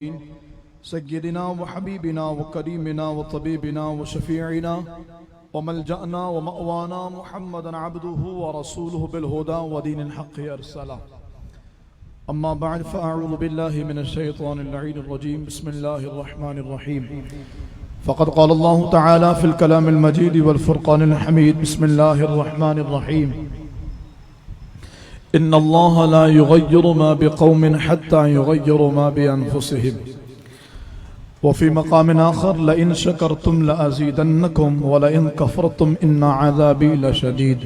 سيدنا وحبيبنا وكريمنا وطبيبنا وشفيعنا وملجأنا ومأوانا محمدا عبده ورسوله بالهدى ودين الحق أرسله. أما بعد فأعوذ بالله من الشيطان اللعين الرجيم. بسم الله الرحمن الرحيم. فقد قال الله تعالى في الكلام المجيد والفرقان الحميد. بسم الله الرحمن الرحيم. إن الله لا يغير ما بقوم حتى يغيروا ما بأنفسهم. وفي مقام آخر لئن شكرتم لأزيدنكم ولئن كفرتم إن عذابي لشديد.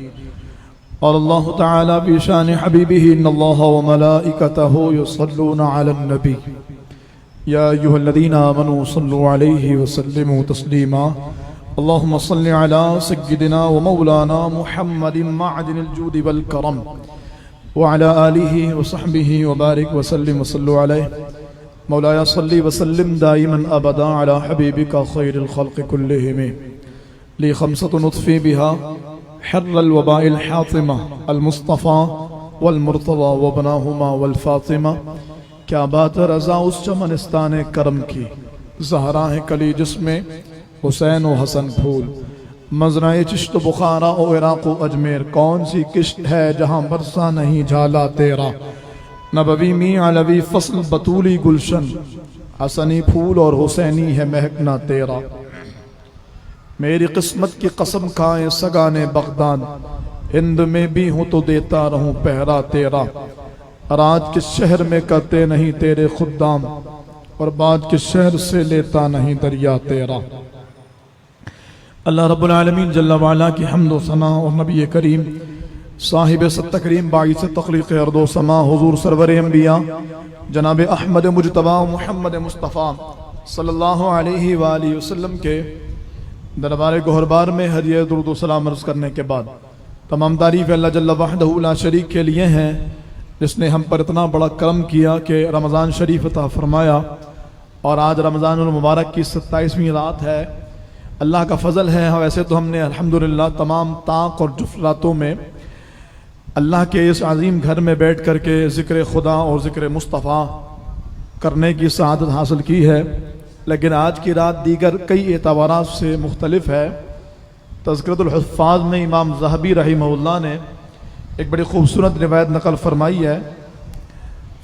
قال الله تعالى بشان حبيبه إن الله وملائكته يصلون على النبي يا أيها الذين آمنوا صلوا عليه وسلموا تسليما. اللهم صل على سيدنا ومولانا محمد معدن الجود والكرم وعلى آله وصحبه وبارك وسلم وصلوا عليه. مولاي صل وسلم دائما أبدا على حبيبك خير الخلق كلهم. لي خمسة نطفي بها حر الوباء الحاطمة المصطفى والمرتضى وابناهما والفاطمة. کیا بات رضا اس چمنستان کرم کی، زہرا ہے کلی جس میں حسین و حسن پھول. مزرعہ چشت بخارا و عراق و اجمیر، کون سی کشت ہے جہاں برسا نہیں جھالا تیرا. نبوی می علوی فصل بطولی گلشن، حسنی پھول اور حسینی ہے مہکنا تیرا. میری قسمت کی قسم کھائے سگانے بغداد، ہند میں بھی ہوں تو دیتا رہوں پہرا تیرا. اور آج کس شہر میں کرتے نہیں تیرے خدام، اور بعد کس شہر سے لیتا نہیں دریا تیرا. اللہ رب العالمین جل وعلا کی حمد و ثنا اور نبی کریم صاحب ست تکریم باعث تخلیق ارض و سما حضور سرور انبیاء جناب احمد مجتبی محمد مصطفیٰ صلی اللہ علیہ وآلہ وسلم کے دربار گہربار میں ہدیہ درود و سلام عرض کرنے کے بعد تمام تعریف اللہ جل وحدہ لا شریک کے لیے ہیں، جس نے ہم پر اتنا بڑا کرم کیا کہ رمضان شریف عطا فرمایا. اور آج رمضان المبارک کی 27ویں رات ہے. اللہ کا فضل ہے. ویسے تو ہم نے الحمدللہ تمام طاق اور جفت راتوں میں اللہ کے اس عظیم گھر میں بیٹھ کر کے ذکر خدا اور ذکر مصطفیٰ کرنے کی سعادت حاصل کی ہے، لیکن آج کی رات دیگر کئی اعتبارات سے مختلف ہے. تذکرۃ الحفاظ میں امام ذہبی رحمہ اللہ نے ایک بڑی خوبصورت روایت نقل فرمائی ہے.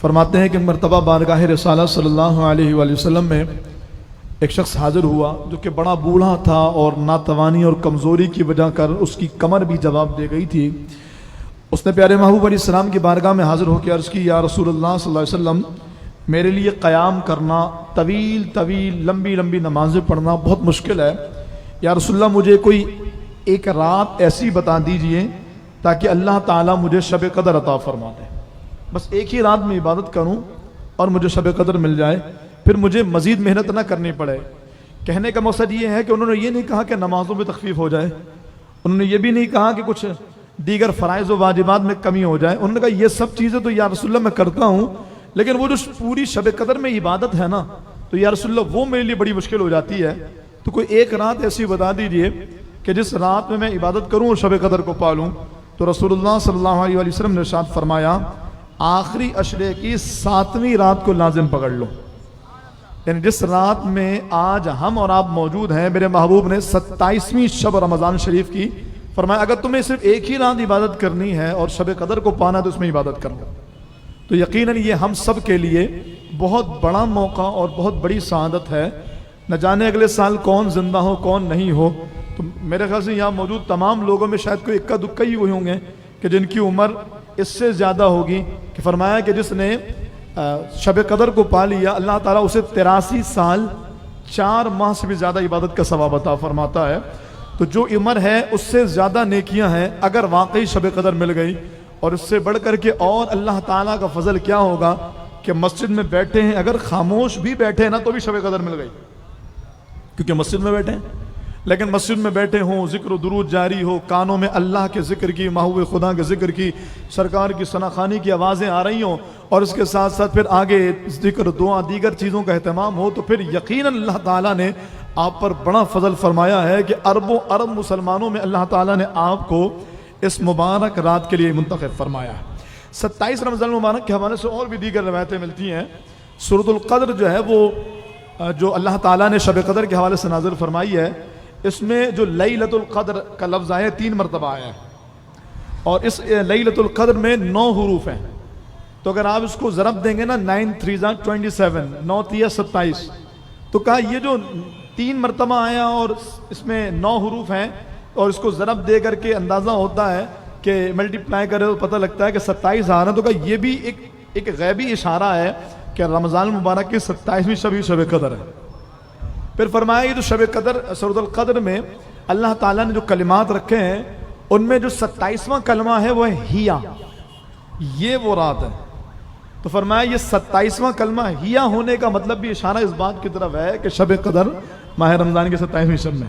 فرماتے ہیں کہ مرتبہ بارگاہ رسالہ صلی اللہ علیہ وآلہ وسلم میں ایک شخص حاضر ہوا جو کہ بڑا بوڑھا تھا اور ناتوانی اور کمزوری کی وجہ کر اس کی کمر بھی جواب دے گئی تھی. اس نے پیارے محبوب علیہ السلام کی بارگاہ میں حاضر ہو کے عرض کی، یا رسول اللہ صلی اللہ علیہ وسلم، میرے لیے قیام کرنا، طویل لمبی نمازیں پڑھنا بہت مشکل ہے. یا رسول اللہ، مجھے کوئی ایک رات ایسی بتا دیجئے تاکہ اللہ تعالیٰ مجھے شب قدر عطا فرما دے. بس ایک ہی رات میں عبادت کروں اور مجھے شب قدر مل جائے، پھر مجھے مزید محنت نہ کرنی پڑے. کہنے کا مقصد یہ ہے کہ انہوں نے یہ نہیں کہا کہ نمازوں میں تخفیف ہو جائے، انہوں نے یہ بھی نہیں کہا کہ کچھ دیگر فرائض و واجبات میں کمی ہو جائے. انہوں نے کہا یہ سب چیزیں تو یا رسول اللہ میں کرتا ہوں، لیکن وہ جو پوری شب قدر میں عبادت ہے نا، تو یا رسول اللہ وہ میرے لیے بڑی مشکل ہو جاتی ہے. تو کوئی ایک رات ایسی بتا دیجئے کہ جس رات میں عبادت کروں اور شب قدر کو پالوں. تو رسول اللہ صلی اللہ علیہ وسلم نے ارشاد فرمایا، آخری عشرے کی 7ویں رات کو لازم پکڑ لو. یعنی جس رات میں آج ہم اور آپ موجود ہیں، میرے محبوب نے 27ویں شب رمضان شریف کی فرمایا اگر تمہیں صرف ایک ہی رات عبادت کرنی ہے اور شب قدر کو پانا تو اس میں عبادت کر لو. تو یقیناً یہ ہم سب کے لیے بہت بڑا موقع اور بہت بڑی سعادت ہے. نہ جانے اگلے سال کون زندہ ہو کون نہیں ہو. تو میرے خیال سے یہاں موجود تمام لوگوں میں شاید کوئی اکا دکا ہی ہوئے ہوں گے کہ جن کی عمر اس سے زیادہ ہوگی. کہ فرمایا کہ جس نے شب قدر کو پا لیا، اللہ تعالیٰ اسے 83 سال 4 ماہ سے بھی زیادہ عبادت کا ثواب عطا فرماتا ہے. تو جو عمر ہے اس سے زیادہ نیکیاں ہیں اگر واقعی شب قدر مل گئی. اور اس سے بڑھ کر کے اور اللہ تعالیٰ کا فضل کیا ہوگا کہ مسجد میں بیٹھے ہیں، اگر خاموش بھی بیٹھے ہیں نا تو بھی شب قدر مل گئی، کیونکہ مسجد میں بیٹھے ہیں. لیکن مسجد میں بیٹھے ہوں، ذکر و درود جاری ہو، کانوں میں اللہ کے ذکر کی، محبوب خدا کے ذکر کی، سرکار کی ثناخوانی کی آوازیں آ رہی ہوں، اور اس کے ساتھ ساتھ پھر آگے ذکر دعا دیگر چیزوں کا اہتمام ہو، تو پھر یقیناً اللہ تعالیٰ نے آپ پر بڑا فضل فرمایا ہے کہ اربوں ارب مسلمانوں میں اللہ تعالیٰ نے آپ کو اس مبارک رات کے لیے منتخب فرمایا ہے. 27 رمضان المبارک کے حوالے سے اور بھی دیگر روایتیں ملتی ہیں. سورۃ القدر جو ہے وہ جو اللہ تعالیٰ نے شب قدر کے حوالے سے نازل فرمائی ہے، اس میں جو لیلۃ القدر کا لفظ آیا 3 مرتبہ آیا ہے، اور اس لیلۃ القدر میں 9 حروف ہیں. تو اگر آپ اس کو ضرب دیں گے نا 9 3 27 9 3 27، تو کہا یہ جو 3 مرتبہ آیا اور اس میں 9 حروف ہیں، اور اس کو ضرب دے کر کے اندازہ ہوتا ہے کہ ملٹیپلائی کرے تو پتہ لگتا ہے کہ 27 آ رہا ہے. تو کہا یہ بھی ایک غیبی اشارہ ہے کہ رمضان المبارک کی 27ویں شب قدر ہے. پھر فرمایا یہ جو شب قدر سورۃ القدر میں اللہ تعالیٰ نے جو کلمات رکھے ہیں، ان میں جو 27واں کلمہ ہے وہ ہے ہیا، یہ وہ رات ہے. تو فرمایا یہ 27واں کلمہ ہیا ہونے کا مطلب بھی اشارہ اس بات کی طرف ہے کہ شب قدر ماہ رمضان کی 27ویں شب میں.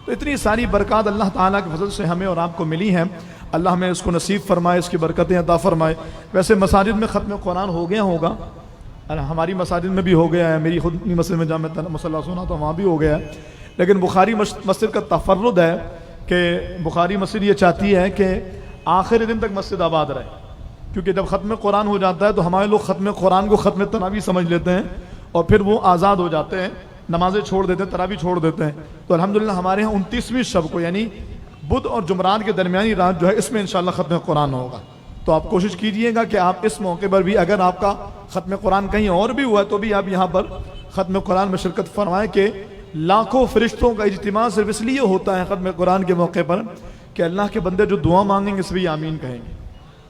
تو اتنی ساری برکات اللہ تعالیٰ کے فضل سے ہمیں اور آپ کو ملی ہیں. اللہ ہمیں اس کو نصیب فرمائے، اس کی برکتیں عطا فرمائے. ویسے مساجد میں ختم قرآن ہو گیا ہوگا، ہماری مساجد میں بھی ہو گیا ہے، میری خود اپنی مسجد میں جامع مصلی سنا تو وہاں بھی ہو گیا ہے. لیکن بخاری مسجد کا تفرد ہے کہ بخاری مسجد یہ چاہتی ہے کہ آخر دن تک مسجد آباد رہے، کیونکہ جب ختم قرآن ہو جاتا ہے تو ہمارے لوگ ختم قرآن کو ختم تراویح سمجھ لیتے ہیں اور پھر وہ آزاد ہو جاتے ہیں، نمازیں چھوڑ دیتے ہیں، تراویح چھوڑ دیتے ہیں. تو الحمدللہ ہمارے ہاں 29ویں شب کو یعنی بدھ اور جمعرات کے درمیانی رات جو ہے اس میں انشاءاللہ ختم قرآن ہوگا. تو آپ کوشش کیجئے گا کہ آپ اس موقع پر بھی اگر آپ کا ختم قرآن کہیں اور بھی ہوا ہے تو بھی آپ یہاں پر ختم قرآن میں شرکت فرمائیں کہ لاکھوں فرشتوں کا اجتماع صرف اس لیے ہوتا ہے ختم قرآن کے موقع پر کہ اللہ کے بندے جو دعا مانگیں گے اس بھی آمین کہیں گے.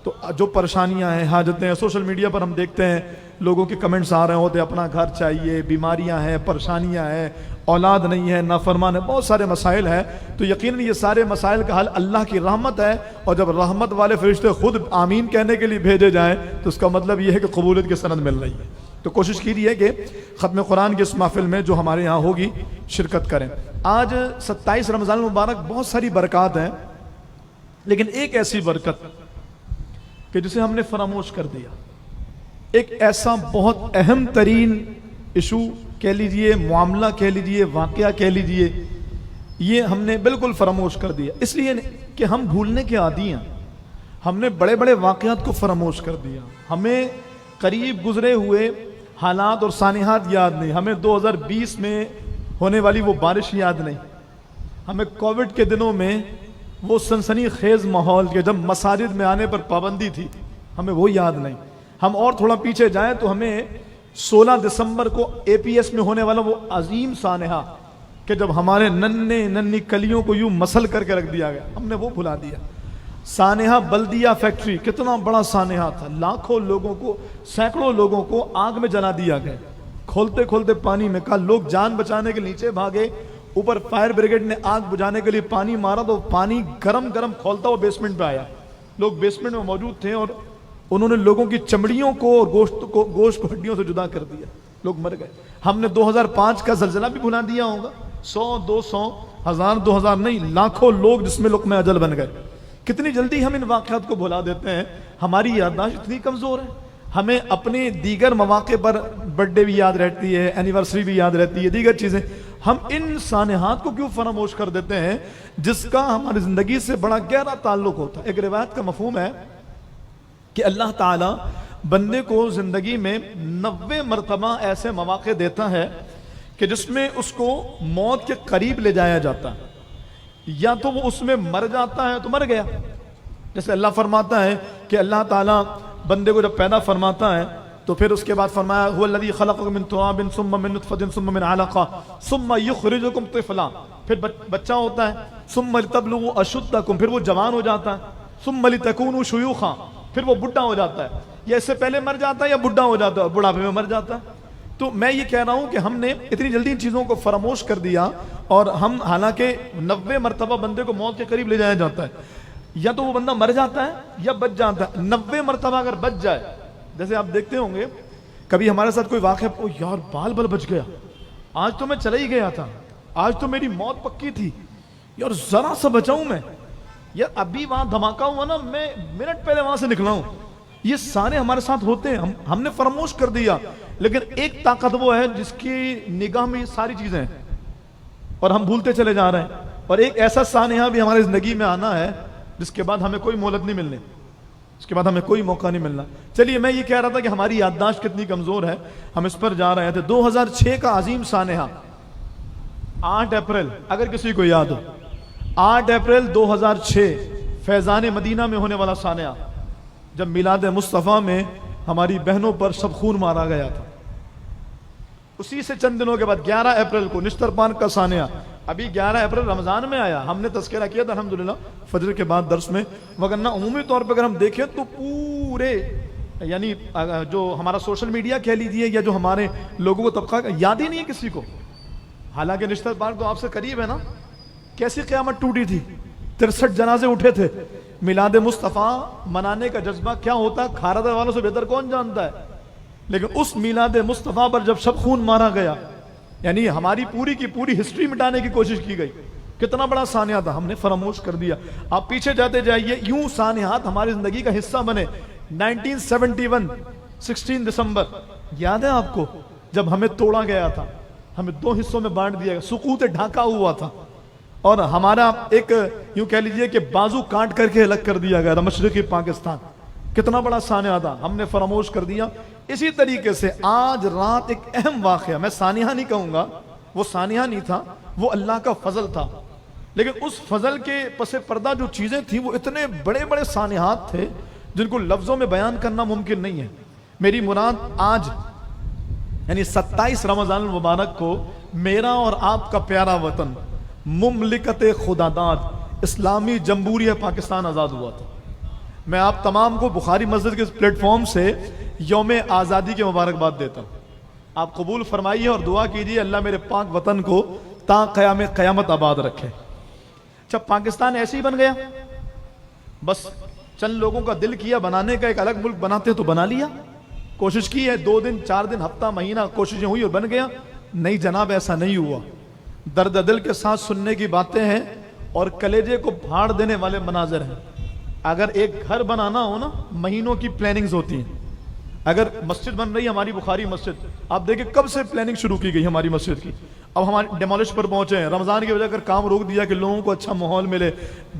تو جو پریشانیاں ہیں، حاجتیں ہیں، سوشل میڈیا پر ہم دیکھتے ہیں لوگوں کے کمنٹس آ رہے ہوتے ہیں اپنا گھر چاہیے، بیماریاں ہیں، پریشانیاں ہیں، اولاد نہیں ہے، نافرمان ہے، بہت سارے مسائل ہیں. تو یقیناً یہ سارے مسائل کا حل اللہ کی رحمت ہے، اور جب رحمت والے فرشتے خود آمین کہنے کے لیے بھیجے جائیں تو اس کا مطلب یہ ہے کہ قبولیت کی سند مل رہی ہے. تو کوشش کیجیے کہ ختم قرآن کی اس محفل میں جو ہمارے یہاں ہوگی شرکت کریں. آج 27 رمضان المبارک، بہت ساری برکات ہیں، لیکن ایک ایسی برکت کہ جسے ہم نے فراموش کر دیا، ایک ایسا بہت اہم ترین ایشو کہہ لیجئے، معاملہ کہہ لیجئے، واقعہ کہہ لیجئے، یہ ہم نے بالکل فراموش کر دیا. اس لیے کہ ہم بھولنے کے عادی ہیں، ہم نے بڑے بڑے واقعات کو فراموش کر دیا. ہمیں قریب گزرے ہوئے حالات اور سانحات یاد نہیں، ہمیں 2020 میں ہونے والی وہ بارش یاد نہیں، ہمیں کووڈ کے دنوں میں وہ سنسنی خیز ماحول کے جب مساجد میں آنے پر پابندی تھی، ہمیں وہ یاد نہیں. ہم اور تھوڑا پیچھے جائیں تو ہمیں 16 دسمبر کو اے پی ایس میں ہونے والا وہ عظیم سانحہ کہ جب ہمارے ننھی کلیوں کو یوں مسل کر کے رکھ دیا گیا، ہم نے وہ بھلا دیا. سانحہ بلدیہ فیکٹری کتنا بڑا سانحہ تھا، لاکھوں لوگوں کو، سینکڑوں لوگوں کو آگ میں جلا دیا گیا، کھولتے کھولتے پانی میں. کہا لوگ جان بچانے کے نیچے بھاگے، اوپر فائر بریگیڈ نے آگ بجھانے کے لیے پانی مارا تو پانی گرم گرم کھولتا ہوا بیسمنٹ پہ آیا. لوگ بیسمنٹ میں موجود تھے اور انہوں نے لوگوں کی چمڑیوں کو اور گوشت کو ہڈیوں سے جدا کر دیا، لوگ مر گئے. ہم نے 2005 کا زلزلہ بھی بھلا دیا ہوگا، 100 200 1000 2000 نہیں، لاکھوں لوگ جس میں لقمہ اجل بن گئے. کتنی جلدی ہم ان واقعات کو بھلا دیتے ہیں، ہماری یادداشت اتنی کمزور ہے. ہمیں اپنے دیگر مواقع پر برتھ ڈے بھی یاد رہتی ہے، اینیورسری بھی یاد رہتی ہے، دیگر چیزیں. ہم ان سانحات کو کیوں فراموش کر دیتے ہیں جس کا ہماری زندگی سے بڑا گہرا تعلق ہوتا ہے. ایک روایت کا مفہوم ہے کہ اللہ تعالیٰ بندے کو زندگی میں 90 مرتبہ ایسے مواقع دیتا ہے کہ جس میں اس کو موت کے قریب لے جایا جاتا ہے، یا تو وہ اس میں مر جاتا ہے تو مر گیا. جیسے اللہ فرماتا ہے کہ اللہ تعالیٰ بندے کو جب پیدا فرماتا ہے تو پھر اس کے بعد فرمایا هو الذی خلقکم من تراب ثم من نطفة ثم من علقہ ثم یخرجکم طفلا، پھر بچہ ہوتا ہے، ثم لتبلغوا اشدکم، پھر وہ جوان ہو جاتا ہے، ثم لتکونوا شیوخا، پھر وہ بڈھا ہو جاتا ہے. یا اس سے پہلے مر جاتا ہے یا بڈھا ہو جاتا ہے، بڑھاپے میں مر جاتا ہے. تو میں یہ کہہ رہا ہوں کہ ہم نے اتنی جلدی ان چیزوں کو فراموش کر دیا، اور ہم حالانکہ 90 مرتبہ بندے کو موت کے قریب لے جایا جاتا ہے، یا تو وہ بندہ مر جاتا ہے یا بچ جاتا ہے. 90 مرتبہ اگر بچ جائے، جیسے آپ دیکھتے ہوں گے کبھی ہمارے ساتھ کوئی واقعہ، او یار بال بچ گیا، آج تو میں چلا ہی گیا تھا، آج تو میری موت پکی تھی، یار ذرا سا بچاؤں میں، یار ابھی وہاں دھماکہ ہوا نا، میں منٹ پہلے وہاں سے نکلا ہوں. یہ سارے ہمارے ساتھ ہوتے ہیں، ہم نے فراموش کر دیا. لیکن ایک طاقت وہ ہے جس کی نگاہ میں ساری چیزیں ہیں اور ہم بھولتے چلے جا رہے ہیں. اور ایک ایسا سانحہ بھی ہماری زندگی میں آنا ہے جس کے بعد ہمیں کوئی مہلت نہیں ملنی. اس کے بعد ہمیں کوئی موقع نہیں ملنا. چلیے میں یہ کہہ رہا تھا کہ ہماری یادداشت کتنی کمزور ہے, ہم اس پر جا رہے تھے. 2006 کا عظیم سانحہ 8 اپریل, اگر کسی کو یاد ہو, 8 اپریل 2006 فیضان مدینہ میں ہونے والا سانحہ, جب میلاد مصطفیٰ میں ہماری بہنوں پر شب خون مارا گیا تھا. اسی سے چند دنوں کے بعد 11 اپریل کو نشتر پان کا سانحہ, ابھی 11 اپریل رمضان میں آیا, ہم نے تذکرہ کیا تھا الحمدللہ فجر کے بعد درس میں, وگرنہ عمومی طور پہ اگر ہم دیکھیں تو پورے یعنی جو ہمارا سوشل میڈیا کہہ لیجیے یا جو ہمارے لوگوں کو طبقہ یاد ہی نہیں ہے کسی کو. حالانکہ نشتر پان تو آپ سے قریب ہے نا, کیسی قیامت ٹوٹی تھی, 63 جنازے اٹھے تھے. میلاد مصطفیٰ منانے کا جذبہ کیا ہوتا ہے کھارا والوں سے بہتر کون جانتا ہے. لیکن اس میلاد مصطفیٰ پر جب شب خون مارا گیا, یعنی ہماری پوری کی پوری ہسٹری مٹانے کی کوشش کی گئی. کتنا بڑا سانحہ تھا, ہم نے فراموش کر دیا. آپ پیچھے جاتے جائیے, یوں سانحات ہماری زندگی کا حصہ بنے. 1971 16 دسمبر یاد ہے آپ کو, جب ہمیں توڑا گیا تھا, ہمیں 2 حصوں میں بانٹ دیا گیا, سقوط ڈھاکہ ہوا تھا, اور ہمارا ایک یوں کہہ لیجئے کہ بازو کاٹ کر کے الگ کر دیا گیا تھا مشرقی پاکستان. کتنا بڑا سانحہ تھا, ہم نے فراموش کر دیا. اسی طریقے سے آج رات ایک اہم واقعہ, میں سانحہ نہیں کہوں گا, وہ سانحہ نہیں تھا, وہ اللہ کا فضل تھا, لیکن اس فضل کے پس پردہ جو چیزیں تھیں وہ اتنے بڑے بڑے سانحات تھے جن کو لفظوں میں بیان کرنا ممکن نہیں ہے. میری مراد آج یعنی 27 رمضان المبارک کو میرا اور آپ کا پیارا وطن مملکت خداداد اسلامی جمہوریہ پاکستان آزاد ہوا تھا. میں آپ تمام کو بخاری مسجد کے پلیٹ فارم سے یوم آزادی کے مبارکباد دیتا ہوں. آپ قبول فرمائیے اور دعا کیجیے اللہ میرے پاک وطن کو تا قیام قیامت آباد رکھے. جب پاکستان ایسے ہی بن گیا, بس چند لوگوں کا دل کیا بنانے کا, ایک الگ ملک بناتے تو بنا لیا, کوشش کی ہے, 2 دن 4 دن ہفتہ مہینہ کوششیں ہوئی اور بن گیا. نہیں جناب, ایسا نہیں ہوا. درد دل کے ساتھ سننے کی باتیں ہیں اور کلیجے کو پھاڑ دینے والے مناظر ہیں. اگر ایک گھر بنانا ہو نا, مہینوں کی پلاننگز ہوتی ہیں. اگر مسجد بن رہی ہے ہماری بخاری مسجد, آپ دیکھیں کب سے پلاننگ شروع کی گئی ہماری مسجد کی, اب ہمارے ڈیمولش پر پہنچے ہیں. رمضان کی وجہ کر کام روک دیا کہ لوگوں کو اچھا ماحول ملے,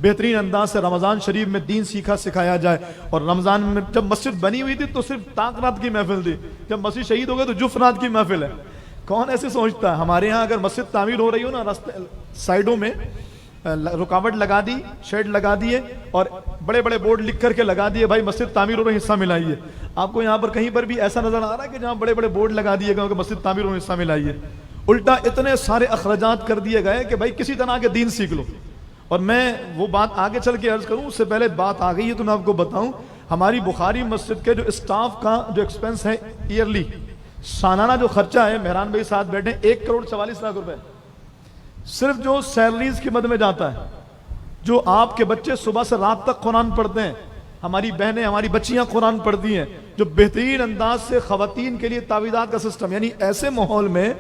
بہترین انداز سے رمضان شریف میں دین سیکھا سکھایا جائے. اور رمضان میں جب مسجد بنی ہوئی تھی تو صرف طاق رات کی محفل تھی, جب مسجد شہید ہو گئے تو جفت رات کی محفل ہے. کون ایسے سوچتا ہے؟ ہمارے ہاں اگر مسجد تعمیر ہو رہی ہو نا, راستے سائڈوں میں رکاوٹ لگا دی, شیڈ لگا دیے اور بڑے بڑے بورڈ لکھ کر کے لگا دیے بھائی مسجد تعمیر ہو رہی حصہ ملائیے. آپ کو یہاں پر کہیں پر بھی ایسا نظر آ رہا ہے کہ جہاں بڑے بڑے بورڈ لگا دیے گئے کہ مسجد تعمیر ہو رہی حصہ ملائیے؟ الٹا اتنے سارے اخراجات کر دیے گئے کہ بھائی کسی طرح کے دین سیکھ لو. اور میں وہ بات آگے چل کے عرض کروں, اس سے پہلے بات آ گئی ہے تو میں آپ کو بتاؤں, ہماری بخاری مسجد کے جو اسٹاف کا جو ایکسپنس ہے ایئرلی, سالانہ جو خرچہ ہے, مہران بھائی ساتھ بیٹھے, 1,44,00,000 روپے صرف جو سیلریز کی مد میں جاتا ہے. جو آپ کے بچے صبح سے رات تک قرآن پڑھتے ہیں, ہماری بہنیں ہماری بچیاں قرآن پڑھتی ہیں, جو بہترین انداز سے خواتین کے لیے تعویذات کا سسٹم, یعنی ایسے ماحول میں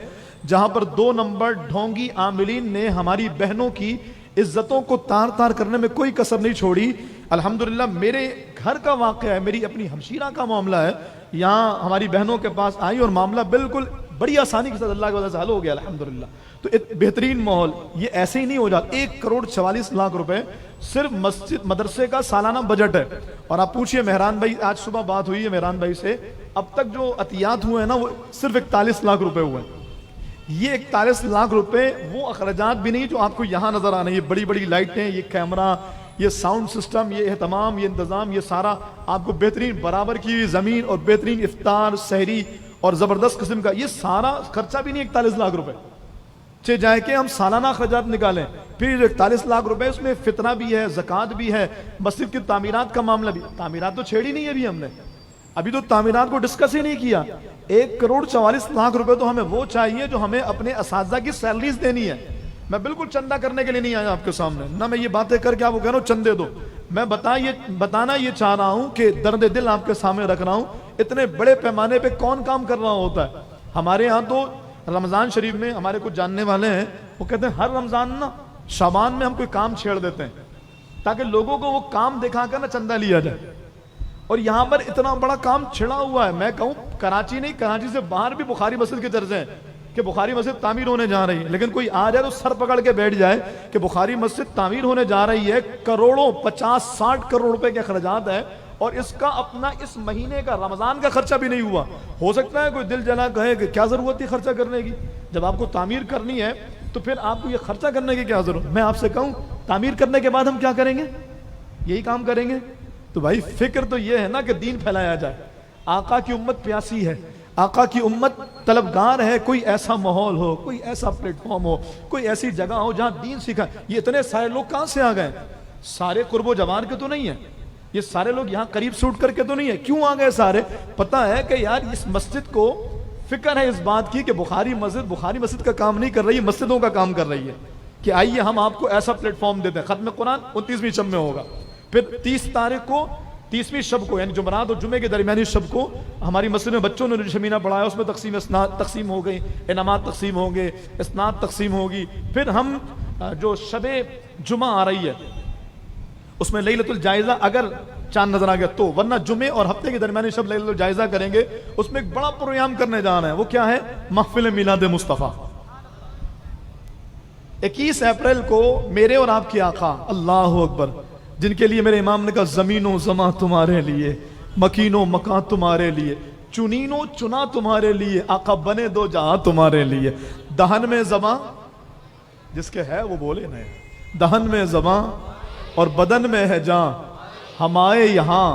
جہاں پر 2 نمبر ڈھونگی عاملین نے ہماری بہنوں کی عزتوں کو تار تار کرنے میں کوئی کسر نہیں چھوڑی. الحمدللہ میرے گھر کا واقعہ ہے, میری اپنی ہمشیرہ کا معاملہ ہے, یہاں ہماری بہنوں کے پاس آئی اور معاملہ بالکل بڑی آسانی کے ساتھ اللہ کی وجہ سے حل ہو گیا الحمدللہ. تو ایک بہترین ماحول, یہ ایسے ہی نہیں ہو جاتا. 1,44,00,000 روپے صرف مسجد مدرسے کا سالانہ بجٹ ہے. اور آپ پوچھئے مہران بھائی, آج صبح بات ہوئی ہے مہران بھائی سے, اب تک جو عطیات ہوئے ہیں نا وہ صرف 41,00,000 روپے ہوئے ہیں. یہ 41,00,000 روپے وہ اخراجات بھی نہیں جو آپ کو یہاں نظر آنے, یہ بڑی بڑی لائٹیں, یہ کیمرہ, یہ ساؤنڈ سسٹم, یہ اہتمام, یہ انتظام, یہ سارا آپ کو بہترین برابر کی ہوئی زمین اور بہترین افطار سحری اور زبردست قسم کا, یہ سارا خرچہ بھی نہیں 41,00,000 روپے. چاہے جائے کہ ہم سالانہ اخراجات نکالیں, پھر 41,00,000 روپے اس میں فطرہ بھی ہے, زکوٰۃ بھی ہے, مسجد کی تعمیرات کا معاملہ بھی. تعمیرات تو چھیڑی نہیں ہے ابھی ہم نے, ابھی تو تعمیرات کو ڈسکس ہی نہیں کیا. 1,44,00,000 روپے تو ہمیں وہ چاہیے جو ہمیں اپنے اساتذہ کی سیلریز دینی ہے. میں بالکل چندہ کرنے کے لیے نہیں آیا آپ کے سامنے, نہ میں یہ باتیں کر کے آپ کو کہہ رہا ہوں چندے دو. میں بتانا یہ چاہ رہا ہوں کہ درد دل آپ کے سامنے رکھ رہا ہوں. اتنے بڑے پیمانے پہ کون کام کر رہا ہوتا ہے؟ ہمارے ہاں تو رمضان شریف میں ہمارے کچھ جاننے والے ہیں, وہ کہتے ہیں ہر رمضان نا شعبان میں ہم کوئی کام چھیڑ دیتے ہیں تاکہ لوگوں کو وہ کام دکھا کر نہ چندہ لیا جائے. اور یہاں پر اتنا بڑا کام چھڑا ہوا ہے, میں کہوں کراچی نہیں, کراچی سے باہر بھی بخاری مسجد کے چرچے ہیں کہ بخاری مسجد تعمیر ہونے جا رہی ہے. لیکن کوئی آ جائے تو سر پکڑ کے بیٹھ جائے کہ بخاری مسجد تعمیر ہونے جا رہی ہے, کروڑوں 50-60 کروڑ روپے کے اخراجات ہے, اور اس کا اپنا اس مہینے کا رمضان کا خرچہ بھی نہیں ہوا. ہو سکتا ہے کوئی دل جلا کہے کہ کیا ضرورت تھی خرچہ کرنے کی؟ جب آپ کو تعمیر کرنی ہے تو پھر آپ کو یہ خرچہ کرنے کی کیا ضرورت؟ میں آپ سے کہوں تعمیر کرنے کے بعد ہم کیا کریں گے؟ یہی کام کریں گے. تو بھائی فکر تو یہ ہے نا کہ دین پھیلایا جائے. آقا کی امت پیاسی ہے, آقا کی امت طلبگار ہے. کوئی ایسا ماحول ہو, کوئی ایسا پلیٹ فارم ہو, کوئی ایسی جگہ ہو جہاں دین سکھا. یہ اتنے سارے لوگ کہاں سے آ گئے؟ سارے قرب و جوار کے تو نہیں ہیں, یہ سارے لوگ یہاں قریب سے اٹھ کر کے تو نہیں ہے. کیوں آ گئے سارے؟ پتہ ہے کہ یار اس مسجد کو فکر ہے اس بات کی کہ بخاری مسجد کا کام نہیں کر رہی ہے, مسجدوں کا کام کر رہی ہے کہ آئیے ہم آپ کو ایسا پلیٹ فارم دیتے ہیں. ختم قرآن 29ویں شب میں ہوگا, پھر 30 تاریخ کو 30ویں شب کو یعنی جمعرات اور جمعے کے درمیانی شب کو ہماری مسجد میں بچوں نے شمینہ پڑھایا, اس میں تقسیم ہو گئی, انعامات تقسیم ہوں گے, اسناد تقسیم ہوگی. پھر ہم جو شب جمعہ آ رہی ہے اس میں لیلۃ الجائزہ اگر چاند نظر آ گیا تو, ورنہ جمعے اور ہفتے کے درمیانی شب لیلۃ الجائزہ کریں گے. اس میں ایک بڑا پروگرام کرنے جا رہے ہیں. وہ کیا ہے؟ محفل میلاد مصطفیٰ. 21 اپریل کو میرے اور آپ کے آقا اللہ اکبر, جن کے لیے میرے امام نے کہا زمین و زماں تمہارے لیے, مکین و مکان تمہارے لیے, چنین و چنا تمہارے لیے, آقا بنے دو جہاں تمہارے لیے. دہن میں زباں جس کے ہے وہ بولے نہیں, دہن میں زباں اور بدن میں ہے جاں, ہم آئے یہاں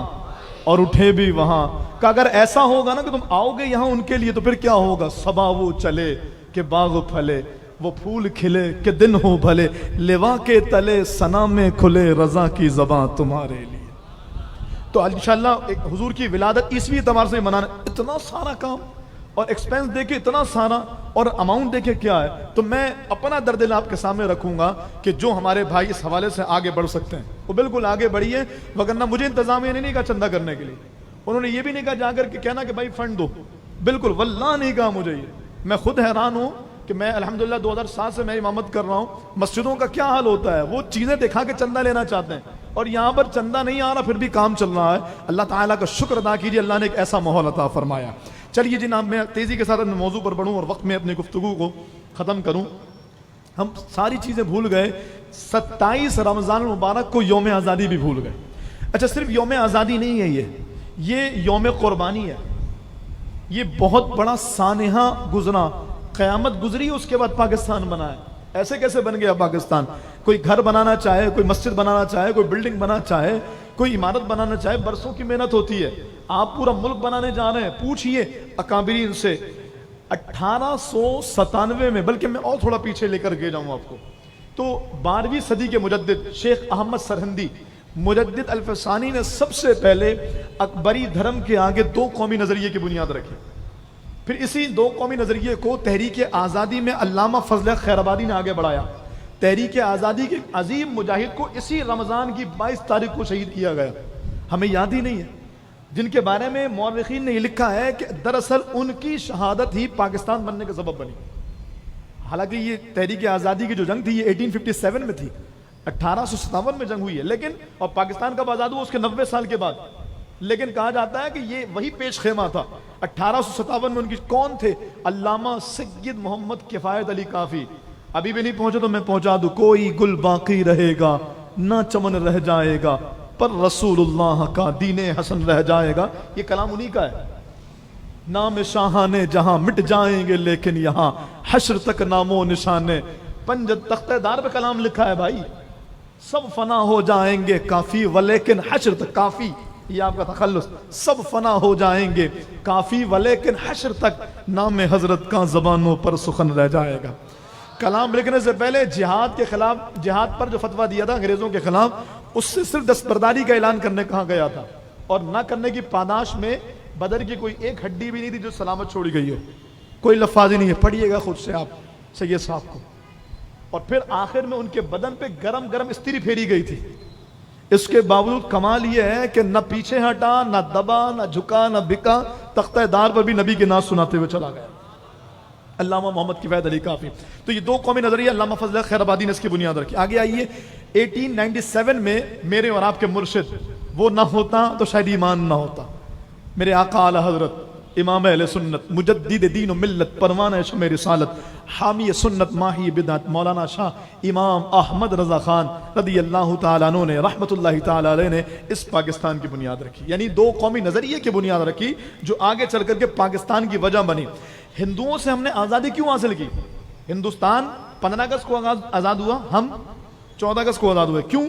اور اٹھے بھی وہاں. کہ اگر ایسا ہوگا نا کہ تم آؤ گے یہاں ان کے لیے تو پھر کیا ہوگا؟ صبا وہ چلے کہ باغ پھلے, وہ پھول کھلے کہ دن ہو بھلے, لوا کے تلے ثنا میں کھلے رضا کی زباں تمہارے لیے. تو انشاءاللہ ایک حضور کی ولادت 20ویں اعتبار سے منانا, اتنا سارا کام اور ایکسپینس دیکھے اتنا سارا اور اماؤنٹ دیکھے کیا ہے. تو میں اپنا درد آپ کے سامنے رکھوں گا کہ جو ہمارے بھائی اس حوالے سے آگے بڑھ سکتے ہیں وہ بالکل آگے بڑھیے. وگرنہ مجھے انتظامیہ نے نہیں کہا چندہ کرنے کے لیے, انہوں نے یہ بھی نہیں کہا جا کر کے کہنا کہ بھائی فنڈ دو, بالکل واللہ نہیں کہا مجھے. یہ میں خود حیران ہوں کہ میں الحمدللہ 2007 سے میں امامت کر رہا ہوں, مسجدوں کا کیا حال ہوتا ہے, وہ چیزیں دکھا کے چندہ لینا چاہتے ہیں اور یہاں پر چندہ نہیں آ رہا پھر بھی کام چل رہا ہے. اللہ تعالیٰ کا شکر ادا کیجیے, اللہ نے ایک ایسا ماحول عطا فرمایا. چلیے جناب میں تیزی کے ساتھ اپنے موضوع پر بڑھوں اور وقت میں اپنی گفتگو کو ختم کروں. ہم ساری چیزیں بھول گئے, 27 رمضان المبارک کو یوم آزادی بھی بھول گئے. اچھا صرف یوم آزادی نہیں ہے, یہ یوم قربانی ہے. یہ بہت بڑا سانحہ گزرا, قیامت گزری اس کے بعد پاکستان بنا ہے. ایسے کیسے بن گیا پاکستان؟ کوئی گھر بنانا چاہے, کوئی مسجد بنانا چاہے, کوئی بلڈنگ بنانا چاہے, کوئی عمارت بنانا چاہے, برسوں کی محنت ہوتی ہے. آپ پورا ملک بنانے جا رہے ہیں, پوچھئے اکابرین سے. 1897 میں, بلکہ میں اور تھوڑا پیچھے لے کر کے جاؤں آپ کو, تو 12ویں صدی کے مجدد شیخ احمد سرہندی مجدد الفسانی نے سب سے پہلے اکبری دھرم کے آگے 2 قومی نظریے کی بنیاد رکھی. پھر اسی 2 قومی نظریے کو تحریک آزادی میں علامہ فضل خیر آبادی نے آگے بڑھایا. تحریک آزادی کے عظیم مجاہد کو اسی رمضان کی 22 تاریخ کو شہید کیا گیا. ہمیں یاد ہی نہیں ہے, جن کے بارے میں مورخین نے یہ لکھا ہے کہ دراصل ان کی شہادت ہی پاکستان بننے کا سبب بنی. حالانکہ یہ تحریک آزادی کی جو جنگ تھی یہ 1857 میں تھی, 1857 میں جنگ ہوئی ہے, لیکن اور پاکستان کا آزاد ہوا اس کے 90 سال کے بعد. لیکن کہا جاتا ہے کہ یہ وہی پیش خیمہ تھا 1857 میں. ان کی کون تھے؟ علامہ سید محمد کفایت علی کافی. ابھی بھی نہیں پہنچے تو میں پہنچا دوں. کوئی گل باقی رہے گا نہ چمن رہ جائے گا, پر رسول اللہ کا دین حسن رہ جائے گا. یہ کلام انہی کا ہے. نام شاہانے جہاں مٹ جائیں گے لیکن یہاں حشر تک نام و نشانے. پنج تختہ دار پہ کلام لکھا ہے بھائی. سب فنا ہو جائیں گے کافی ولیکن حشر تک, کافی یہ آپ کا تخلص, سب فنا ہو جائیں گے کافی ولیکن حشر تک نام حضرت کا زبانوں پر سخن رہ جائے گا. کلام لکھنے سے پہلے جہاد کے خلاف, جہاد پر جو فتویٰ دیا تھا انگریزوں کے خلاف, اس سے صرف دستبرداری کا اعلان کرنے کہا گیا تھا, اور نہ کرنے کی پاداش میں بدر کی کوئی ایک ہڈی بھی نہیں تھی جو سلامت چھوڑی گئی ہو. کوئی لفاظ ہی نہیں ہے, پڑھیے گا خود سے آپ سید صاحب کو. اور پھر آخر میں ان کے بدن پہ گرم گرم استری پھیری گئی تھی. اس کے باوجود کمال یہ ہے کہ نہ پیچھے ہٹا, نہ دبا, نہ جھکا, نہ بکا, تختہ دار پر بھی نبی کے ناز سناتے ہوئے چلا گیا. علامہ محمد کفایت علی کافی. تو یہ 2 قومی نظریہ علامہ فضل خیر آبادی نے اس کی بنیاد رکھی. آگے آئیے, 1897 میں میرے اور آپ کے مرشد وہ نہ ہوتا تو شاید ایمان نہ ہوتا. میرے آقا اعلی حضرت امام اہل سنت، مجدد دین و ملت، پروانہ شمع رسالت، حامی سنت، ماہی بدعت، مولانا شاہ امام احمد رضا خان رضی اللہ تعالیٰ عنہ نے رحمت اللہ تعالیٰ علیہ نے اس پاکستان کی بنیاد رکھی، یعنی دو قومی نظریے کی بنیاد رکھی جو آگے چل کر کے پاکستان کی وجہ بنی۔ ہندوؤں سے ہم نے آزادی کیوں حاصل کی؟ ہندوستان 15 اگست کو آزاد ہوا، ہم 14 اگست کو آزاد ہوئے، کیوں؟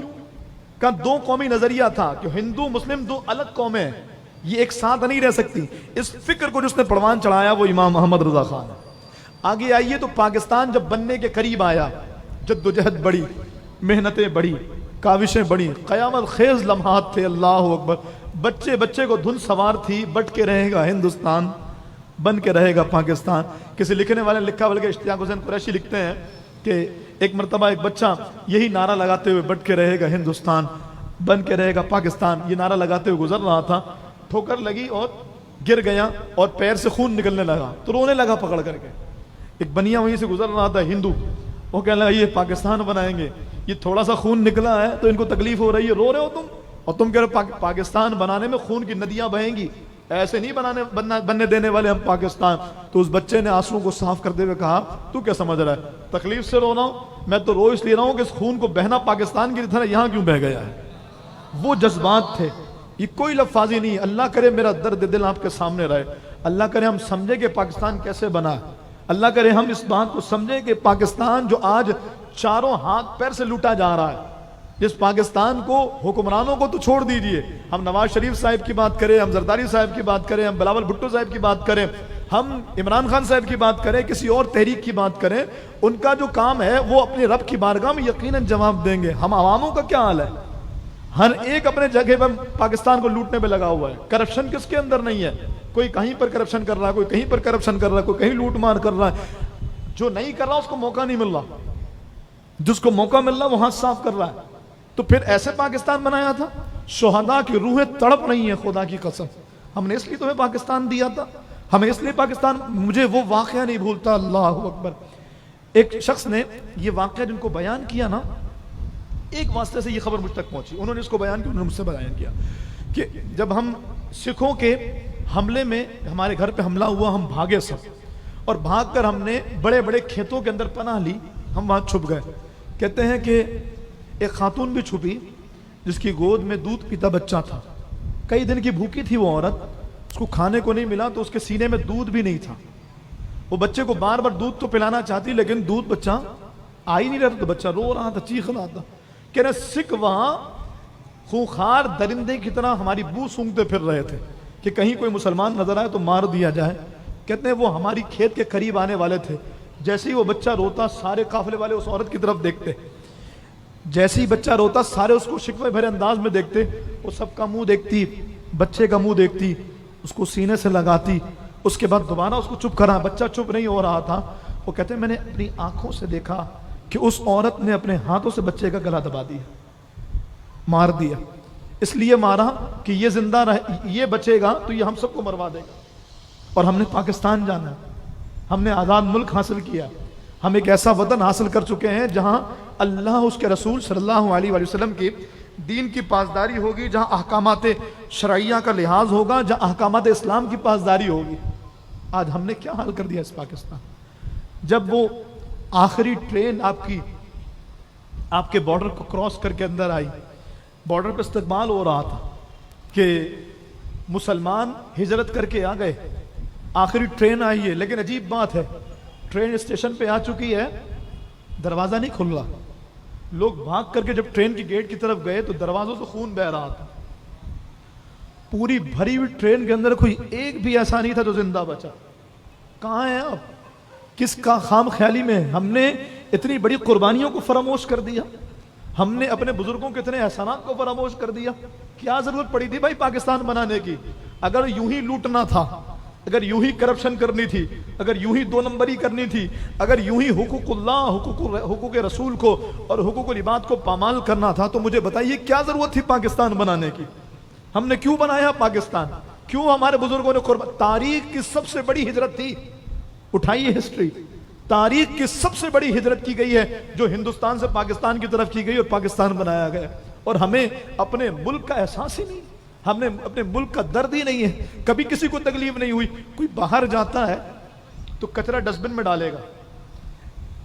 کہ دو قومی نظریہ تھا کہ ہندو مسلم دو الگ قومیں ہیں، یہ ایک ساتھ نہیں رہ سکتی۔ اس فکر کو جس نے پروان چڑھایا وہ امام احمد رضا خان ہے۔ آگے آئیے تو پاکستان جب بننے کے قریب آیا، جدوجہد بڑی، محنتیں بڑی، کاوشیں بڑی، قیامت خیز لمحات تھے، اللہ اکبر، بچے بچے کو دھن سوار تھی، بٹ کے رہے گا ہندوستان، بن کے رہے گا پاکستان۔ کسی لکھنے والے نے لکھا، بلکہ اشتیاق حسین قریشی لکھتے ہیں کہ ایک مرتبہ ایک بچہ یہی نعرہ لگاتے ہوئے بٹ کے رہے گا ہندوستان، بن کے رہے گا پاکستان، یہ نعرہ لگاتے ہوئے گزر رہا تھا، ٹھوکر لگی اور گر گیا اور پیر سے خون نکلنے لگا تو رونے لگا پکڑ کر کے۔ ایک بنیا وہیں سے گزر رہا تھا ہندو، وہ کہنے لگا یہ پاکستان بنائیں گے، یہ تھوڑا سا خون نکلا ہے تو ان کو تکلیف ہو رہی ہے، رو رہے ہو تم، اور تم کہہ رہے ہو پاکستان بنانے میں خون کی ندیاں بہیں گی، ایسے نہیں بننے دینے والے ہم پاکستان۔ تو اس بچے نے آنسوؤں کو صاف کرتے ہوئے کہا تو کیا سمجھ رہا ہے، تکلیف سے رو رہا ہوں میں تو رو اس لیے رہا ہوں کہ اس خون کو بہنا پاکستان کی طرح یہاں کیوں بہ گیا ہے۔ وہ جذبات تھے، یہ کوئی لفاظی نہیں۔ اللہ کرے میرا درد دل آپ کے سامنے رہے، اللہ کرے ہم سمجھے کہ پاکستان کیسے بنا ہے، اللہ کرے ہم اس بات کو سمجھے کہ پاکستان جو آج چاروں ہاتھ پیر سے لوٹا جا رہا ہے، جس پاکستان کو حکمرانوں کو تو چھوڑ دیجئے، ہم نواز شریف صاحب کی بات کریں، ہم زرداری صاحب کی بات کریں، ہم بلاول بھٹو صاحب کی بات کریں، ہم عمران خان صاحب کی بات کریں، کسی اور تحریک کی بات کریں، ان کا جو کام ہے وہ اپنے رب کی بارگاہ میں یقیناً جواب دیں گے۔ ہم عواموں کا کیا حال ہے؟ ہر ایک اپنے جگہ پر پاکستان کو لوٹنے پہ لگا ہوا ہے۔ کرپشن کس کے اندر نہیں ہے؟ کوئی کہیں پر کرپشن کر رہا ہے، کوئی کہیں پر کرپشن کر رہا ہے، کوئی کہیں لوٹ مار کر رہا ہے۔ جو نہیں کر رہا اس کو موقع نہیں مل رہا، جس کو موقع مل رہا وہ ہاتھ صاف کر رہا ہے۔ تو پھر ایسے پاکستان بنایا تھا، شہداء کی روحیں تڑپ رہی ہیں، خدا کی قسم ہم نے اس لیے تمہیں پاکستان دیا تھا، ہمیں اس لیے پاکستان، مجھے وہ واقعہ نہیں بھولتا، اللہ اکبر۔ ایک شخص نے یہ واقعہ جن کو بیان کیا نا، ایک واسطے سے یہ خبر مجھ تک پہنچی، انہوں نے اس کو بیان کیا، انہوں نے مجھ سے بیان کیا کہ جب ہم سکھوں کے حملے میں ہمارے گھر پہ حملہ ہوا، ہم بھاگے سب، اور بھاگ کر ہم نے بڑے بڑے کھیتوں کے اندر پناہ لی، ہم وہاں چھپ گئے۔ کہتے ہیں کہ ایک خاتون بھی چھپی جس کی گود میں دودھ پیتا بچہ تھا، کئی دن کی بھوکی تھی وہ عورت، اس کو کھانے کو نہیں ملا تو اس کے سینے میں دودھ بھی نہیں تھا، وہ بچے کو بار بار دودھ تو پلانا چاہتی لیکن دودھ بچہ آ ہی نہیں رہا، تو بچہ رو رہا تھا، چیخ رہا تھا۔ کہہ رہے سکھ وہاں خونخوار درندے کی طرح ہماری بو سونگتے پھر رہے تھے کہ کہیں کوئی مسلمان نظر آئے تو مار دیا جائے۔ کہتے ہیں وہ ہماری کھیت کے قریب آنے والے تھے، جیسے ہی وہ بچہ روتا سارے قافلے والے اس عورت کی طرف دیکھتے، جیسے ہی بچہ روتا سارے اس کو شکوے بھرے انداز میں دیکھتے، وہ سب کا منہ دیکھتی، بچے کا منہ دیکھتی، اس کو سینے سے لگاتی، اس کے بعد دوبارہ اس کو چپ کرا، بچہ چپ نہیں ہو رہا تھا۔ وہ کہتے ہیں میں نے اپنی آنکھوں سے دیکھا کہ اس عورت نے اپنے ہاتھوں سے بچے کا گلا دبا دیا، مار دیا، اس لیے مارا کہ یہ زندہ رہے، یہ بچے گا تو یہ ہم سب کو مروا دے گا۔ اور ہم نے پاکستان جانا ہے، ہم نے آزاد ملک حاصل کیا، ہم ایک ایسا وطن حاصل کر چکے ہیں جہاں اللہ اس کے رسول صلی اللہ علیہ وآلہ وسلم کی دین کی پاسداری ہوگی، جہاں احکامات شرعیہ کا لحاظ ہوگا، جہاں احکامات اسلام کی پاسداری ہوگی۔ آج ہم نے کیا حال کر دیا اس پاکستان۔ جب وہ آخری ٹرین آپ کے بارڈر کو کراس کر کے اندر آئی، بارڈر پہ استقبال ہو رہا تھا کہ مسلمان ہجرت کر کے آ گئے، آخری ٹرین آئی ہے، لیکن عجیب بات ہے ٹرین اسٹیشن پہ آ چکی ہے، دروازہ نہیں کھل رہا، لوگ بھاگ کر کے جب ٹرین کی گیٹ کی طرف گئے تو دروازوں سے خون بہ رہا تھا، پوری بھری ہوئی ٹرین کے اندر کوئی ایک بھی ایسا نہیں تھا جو زندہ بچا۔ کہاں ہیں آپ؟ کس کا خام خیالی میں ہم نے اتنی بڑی قربانیوں کو فراموش کر دیا، ہم نے اپنے بزرگوں کے اتنے احسانات کو فراموش کر دیا۔ کیا ضرورت پڑی تھی بھائی پاکستان بنانے کی؟ اگر یوں ہی لوٹنا تھا، اگر یوں ہی کرپشن کرنی تھی، اگر یوں ہی دو نمبری کرنی تھی، اگر یوں ہی حقوق اللہ، حقوق رسول کو اور حقوق العباد کو پامال کرنا تھا، تو مجھے بتائیے کیا ضرورت تھی پاکستان بنانے کی؟ ہم نے کیوں بنایا پاکستان؟ کیوں ہمارے بزرگوں نے قربان؟ تاریخ کی سب سے بڑی ہجرت تھی، اٹھائیے ہسٹری، تاریخ کی سب سے بڑی ہجرت کی گئی ہے جو ہندوستان سے پاکستان کی طرف کی گئی اور پاکستان بنایا گیا، اور ہمیں اپنے ملک کا احساس ہی نہیں، ہم نے اپنے ملک کا درد ہی نہیں ہے، کبھی کسی کو تکلیف نہیں ہوئی. کوئی باہر جاتا ہے تو کچرا ڈسٹ بن میں ڈالے گا،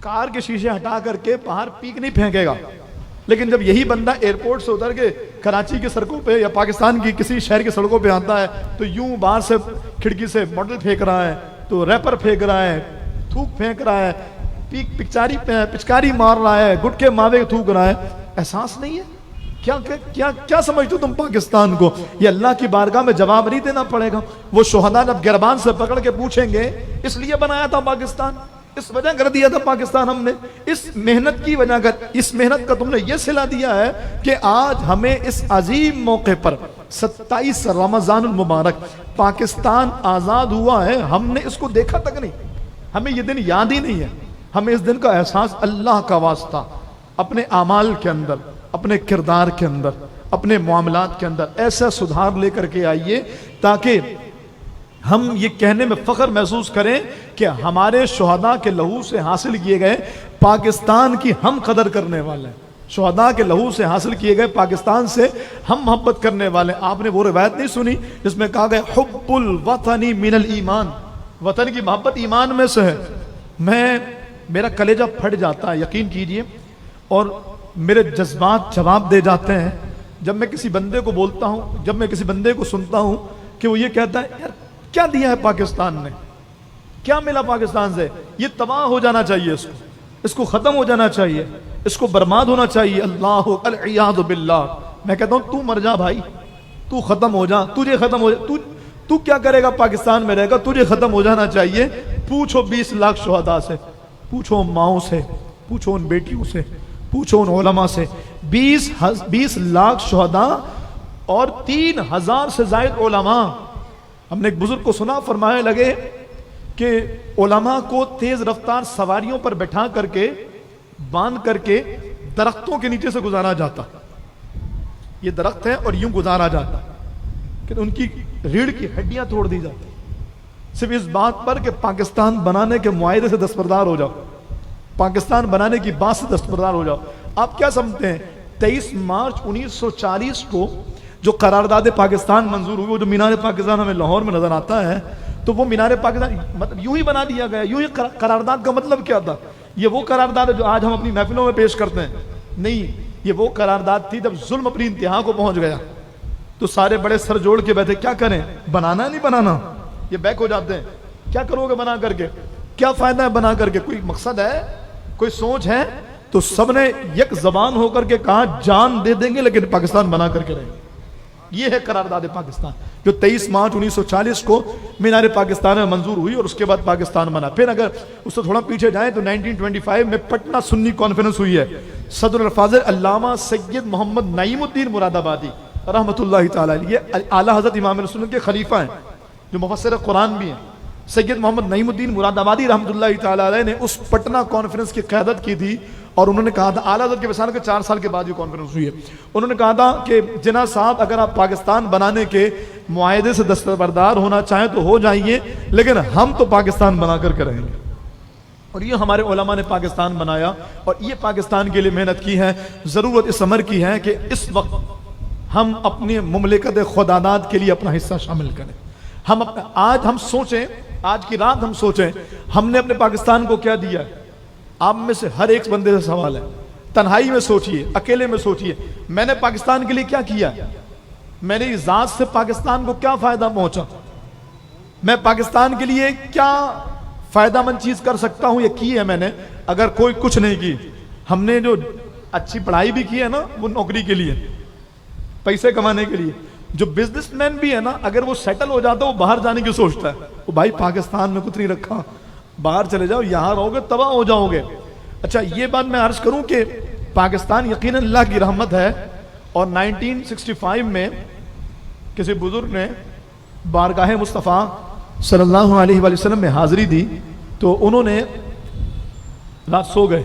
کار کے شیشے ہٹا کر کے باہر پیک نہیں پھینکے گا. لیکن جب یہی بندہ ایئرپورٹ سے اتر کے کراچی کی سڑکوں پہ یا پاکستان کی کسی شہر کی سڑکوں پہ آتا ہے تو یوں باہر سے کھڑکی سے باٹل پھینک رہا ہے، تو ریپر پھینک رہا ہے، تھوک پھینک رہا ہے، پچکاری مار رہا ہے، گٹکے ماوے تھوک رہا ہے. احساس نہیں ہے؟ کیا سمجھتے ہو تم پاکستان کو؟ یہ اللہ کی بارگاہ میں جواب نہیں دینا پڑے گا. وہ شہداء جب گربان سے پکڑ کے پوچھیں گے اس لیے بنایا تھا پاکستان، اس وجہ کر دیا تھا پاکستان ہم نے، اس محنت کی وجہ کر، اس محنت کا تم نے یہ صلہ دیا ہے کہ آج ہمیں اس عظیم موقع پر 27 رمضان المبارک پاکستان آزاد ہوا ہے، ہم نے اس کو دیکھا تک نہیں، ہمیں یہ دن یاد ہی نہیں ہے. ہمیں اس دن کا احساس اللہ کا واسطہ اپنے اعمال کے اندر، اپنے کردار کے اندر، اپنے معاملات کے اندر ایسا سدھار لے کر کے آئیے تاکہ ہم یہ کہنے میں فخر محسوس کریں کہ ہمارے شہداء کے لہو سے حاصل کیے گئے پاکستان کی ہم قدر کرنے والے ہیں. شہداء کے لہو سے حاصل کیے گئے پاکستان سے ہم محبت کرنے والے. آپ نے وہ روایت نہیں سنی جس میں کہا گیا حب الوطن من الایمان، وطن کی محبت ایمان میں سے ہے. میرا کلیجہ پھٹ جاتا ہے یقین کیجئے، اور میرے جذبات جواب دے جاتے ہیں جب میں کسی بندے کو بولتا ہوں، جب میں کسی بندے کو سنتا ہوں کہ وہ یہ کہتا ہے یار کیا دیا ہے پاکستان نے، کیا ملا پاکستان سے، یہ تباہ ہو جانا چاہیے، اس کو ختم ہو جانا چاہیے، اس کو برباد ہونا چاہیے. اللہ العیاذ باللہ. میں کہتا ہوں تو مر جا بھائی، تو ختم ہو جا، تجھے ختم ہو جا، تو کیا کرے گا پاکستان میں رہے گا، تجھے ختم ہو جانا چاہیے. پوچھو 20 لاکھ شہداء سے، پوچھو ماؤں سے، پوچھو ان بیٹیوں سے، پوچھو ان علماء سے. 20 لاکھ شہداء اور 3000 سے زائد علماء. ہم نے ایک بزرگ کو سنا فرمانے لگے کہ علماء کو تیز رفتار سواریوں پر بٹھا کر کے باندھ کر کے درختوں کے نیچے سے گزارا جاتا. یہ درخت ہے اور یوں گزارا جاتا کہ ان کی ریڑھ کی ہڈیاں توڑ دی جاتی صرف اس بات پر کہ پاکستان بنانے کے معاہدے سے دستبردار ہو جاؤ، پاکستان بنانے کی بات سے دستبردار ہو جاؤ. آپ کیا سمجھتے ہیں 23 مارچ 1940 کو جو قرارداد پاکستان منظور ہوئی، وہ جو مینار پاکستان ہمیں لاہور میں نظر آتا ہے، تو وہ مینار پاکستان مطلب یوں ہی بنا دیا گیا. یوں ہی قرارداد کا مطلب کیا تھا؟ یہ وہ قرارداد ہے جو آج ہم اپنی محفلوں میں پیش کرتے ہیں؟ نہیں، یہ وہ قرارداد تھی جب ظلم اپنی انتہا کو پہنچ گیا تو سارے بڑے سر جوڑ کے بیٹھے کیا کریں، بنانا نہیں بنانا. یہ بیک ہو جاتے ہیں، کیا کرو گے بنا کر کے، کیا فائدہ ہے بنا کر کے، کوئی مقصد ہے، کوئی سوچ ہے؟ تو سب نے یک زبان ہو کر کے کہا جان دے دیں گے لیکن پاکستان بنا کر کے رہیں گے. یہ ہے قرارداد پاکستان جو 23 مارچ 1940 کو مینار پاکستان میں منظور ہوئی اور اس کے بعد پاکستان بنا. پھر اگر اس سے تھوڑا پیچھے جائیں تو 1925 میں پٹنہ سنی کانفرنس ہوئی ہے. صدر الفاضل علامہ سید محمد نعیم الدین مراد آبادی رحمۃ اللہ تعالیٰ، یہ اعلیٰ حضرت امام علیہ السنت کے خلیفہ ہیں جو مفسر قرآن بھی ہیں. سید محمد نعیم الدین مراد آبادی رحمۃ اللہ تعالیٰ علیہ نے اس پٹنہ کانفرنس کی قیادت کی تھی اور انہوں نے کہا تھا، اعلیٰ حضرت کے وصال کے 4 سال کے بعد یہ کانفرنس ہوئی ہے، انہوں نے کہا تھا کہ جناح صاحب اگر آپ پاکستان بنانے کے معاہدے سے دستبردار ہونا چاہیں تو ہو جائیے، لیکن ہم تو پاکستان بنا کر کے رہیں گے. اور یہ ہمارے علماء نے پاکستان بنایا اور یہ پاکستان کے لیے محنت کی ہے. ضرورت اس امر کی ہے کہ اس وقت ہم اپنی مملکت خداداد کے لیے اپنا حصہ شامل کریں. آج ہم سوچیں، آج کی رات ہم سوچیں ہم نے اپنے پاکستان کو کیا دیا ہے. آپ میں سے ہر ایک بندے سے سوال ہے، تنہائی میں سوچئے، اکیلے میں سوچئے میں نے پاکستان کے لیے کیا کیا، میں نے اس ذات سے پاکستان کو کیا فائدہ پہنچا، میں پاکستان کے لیے کیا فائدہ مند چیز کر سکتا ہوں، یہ کی ہے میں نے. اگر کوئی کچھ نہیں کی، ہم نے جو اچھی پڑھائی بھی کی ہے نا وہ نوکری کے لیے، پیسے کمانے کے لیے. جو بزنس مین بھی ہے نا اگر وہ سیٹل ہو جاتا ہے وہ باہر جانے کی سوچتا ہے، وہ بھائی پاکستان میں کچھ نہیں رکھا، باہر چلے جاؤ، یہاں رہو گے تباہ ہو جاؤ گے. اچھا یہ بات میں عرض کروں کہ پاکستان یقیناً اللہ کی رحمت ہے. اور 1965 میں کسی بزرگ نے بارگاہ مصطفیٰ صلی اللہ علیہ وآلہ وسلم میں حاضری دی تو انہوں نے رات سو گئے،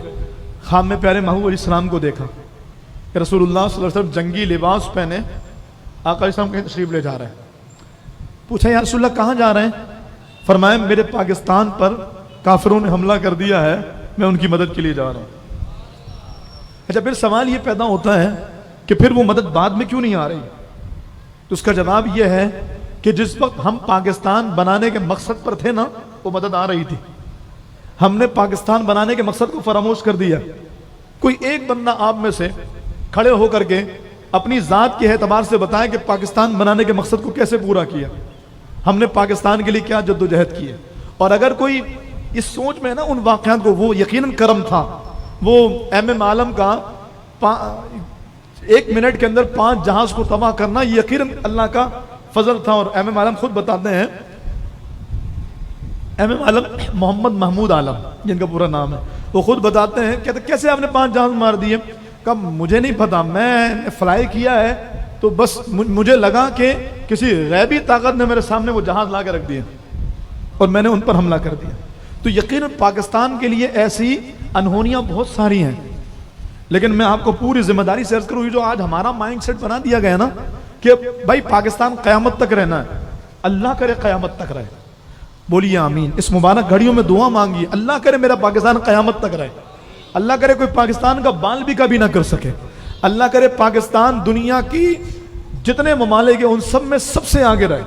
خواب میں پیارے محبوب علیہ السلام کو دیکھا کہ رسول اللہ صلی اللہ علیہ وسلم جنگی لباس پہنے آقا علیہ السلام کہیں تشریف لے جا رہے ہیں. پوچھا یا رسول اللہ کہاں جا رہے ہیں؟ فرمایا میرے پاکستان پر کافروں نے حملہ کر دیا ہے، میں ان کی مدد کے لیے جا رہا ہوں. اچھا پھر سوال یہ پیدا ہوتا ہے کہ پھر وہ مدد بعد میں کیوں نہیں آ رہی؟ تو اس کا جواب یہ ہے کہ جس وقت ہم پاکستان بنانے کے مقصد پر تھے نا، وہ مدد آ رہی تھی. ہم نے پاکستان بنانے کے مقصد کو فراموش کر دیا. کوئی ایک بندہ آپ میں سے کھڑے ہو کر کے اپنی ذات کے اعتبار سے بتائے کہ پاکستان بنانے کے مقصد کو کیسے پورا کیا، ہم نے پاکستان کے لیے کیا جدوجہد کی ہے. اور اگر کوئی اس سوچ میں نا ان واقعات کو، وہ یقیناً کرم تھا. وہ ایم عالم کا 1 منٹ کے اندر 5 جہاز کو تباہ کرنا یقیناً اللہ کا فضل تھا. اور ایم عالم خود بتاتے ہیں، ایم عالم محمد محمود عالم جن کا پورا نام ہے، وہ خود بتاتے ہیں کہتے کیسے آپ نے 5 جہاز مار دیے. کب مجھے نہیں پتا، میں نے فلائی کیا ہے تو بس مجھے لگا کہ کسی غیبی طاقت نے میرے سامنے وہ جہاز لا کے رکھ دیے اور میں نے ان پر حملہ کر دیا. تو یقیناً پاکستان کے لیے ایسی انہونیاں بہت ساری ہیں، لیکن میں آپ کو پوری ذمہ داری سے عرض کروں، یہ جو آج ہمارا مائنڈ سیٹ بنا دیا گیا نا کہ بھائی پاکستان قیامت تک رہنا ہے، اللہ کرے قیامت تک رہے. بولیے آمین. اس مبارک گھڑیوں میں دعا مانگیے، اللہ کرے میرا پاکستان قیامت تک رہے. اللہ کرے کوئی پاکستان کا بال بھی کبھی نہ کر سکے. اللہ کرے پاکستان دنیا کی جتنے ممالک ہیں ان سب میں سب سے آگے رہے،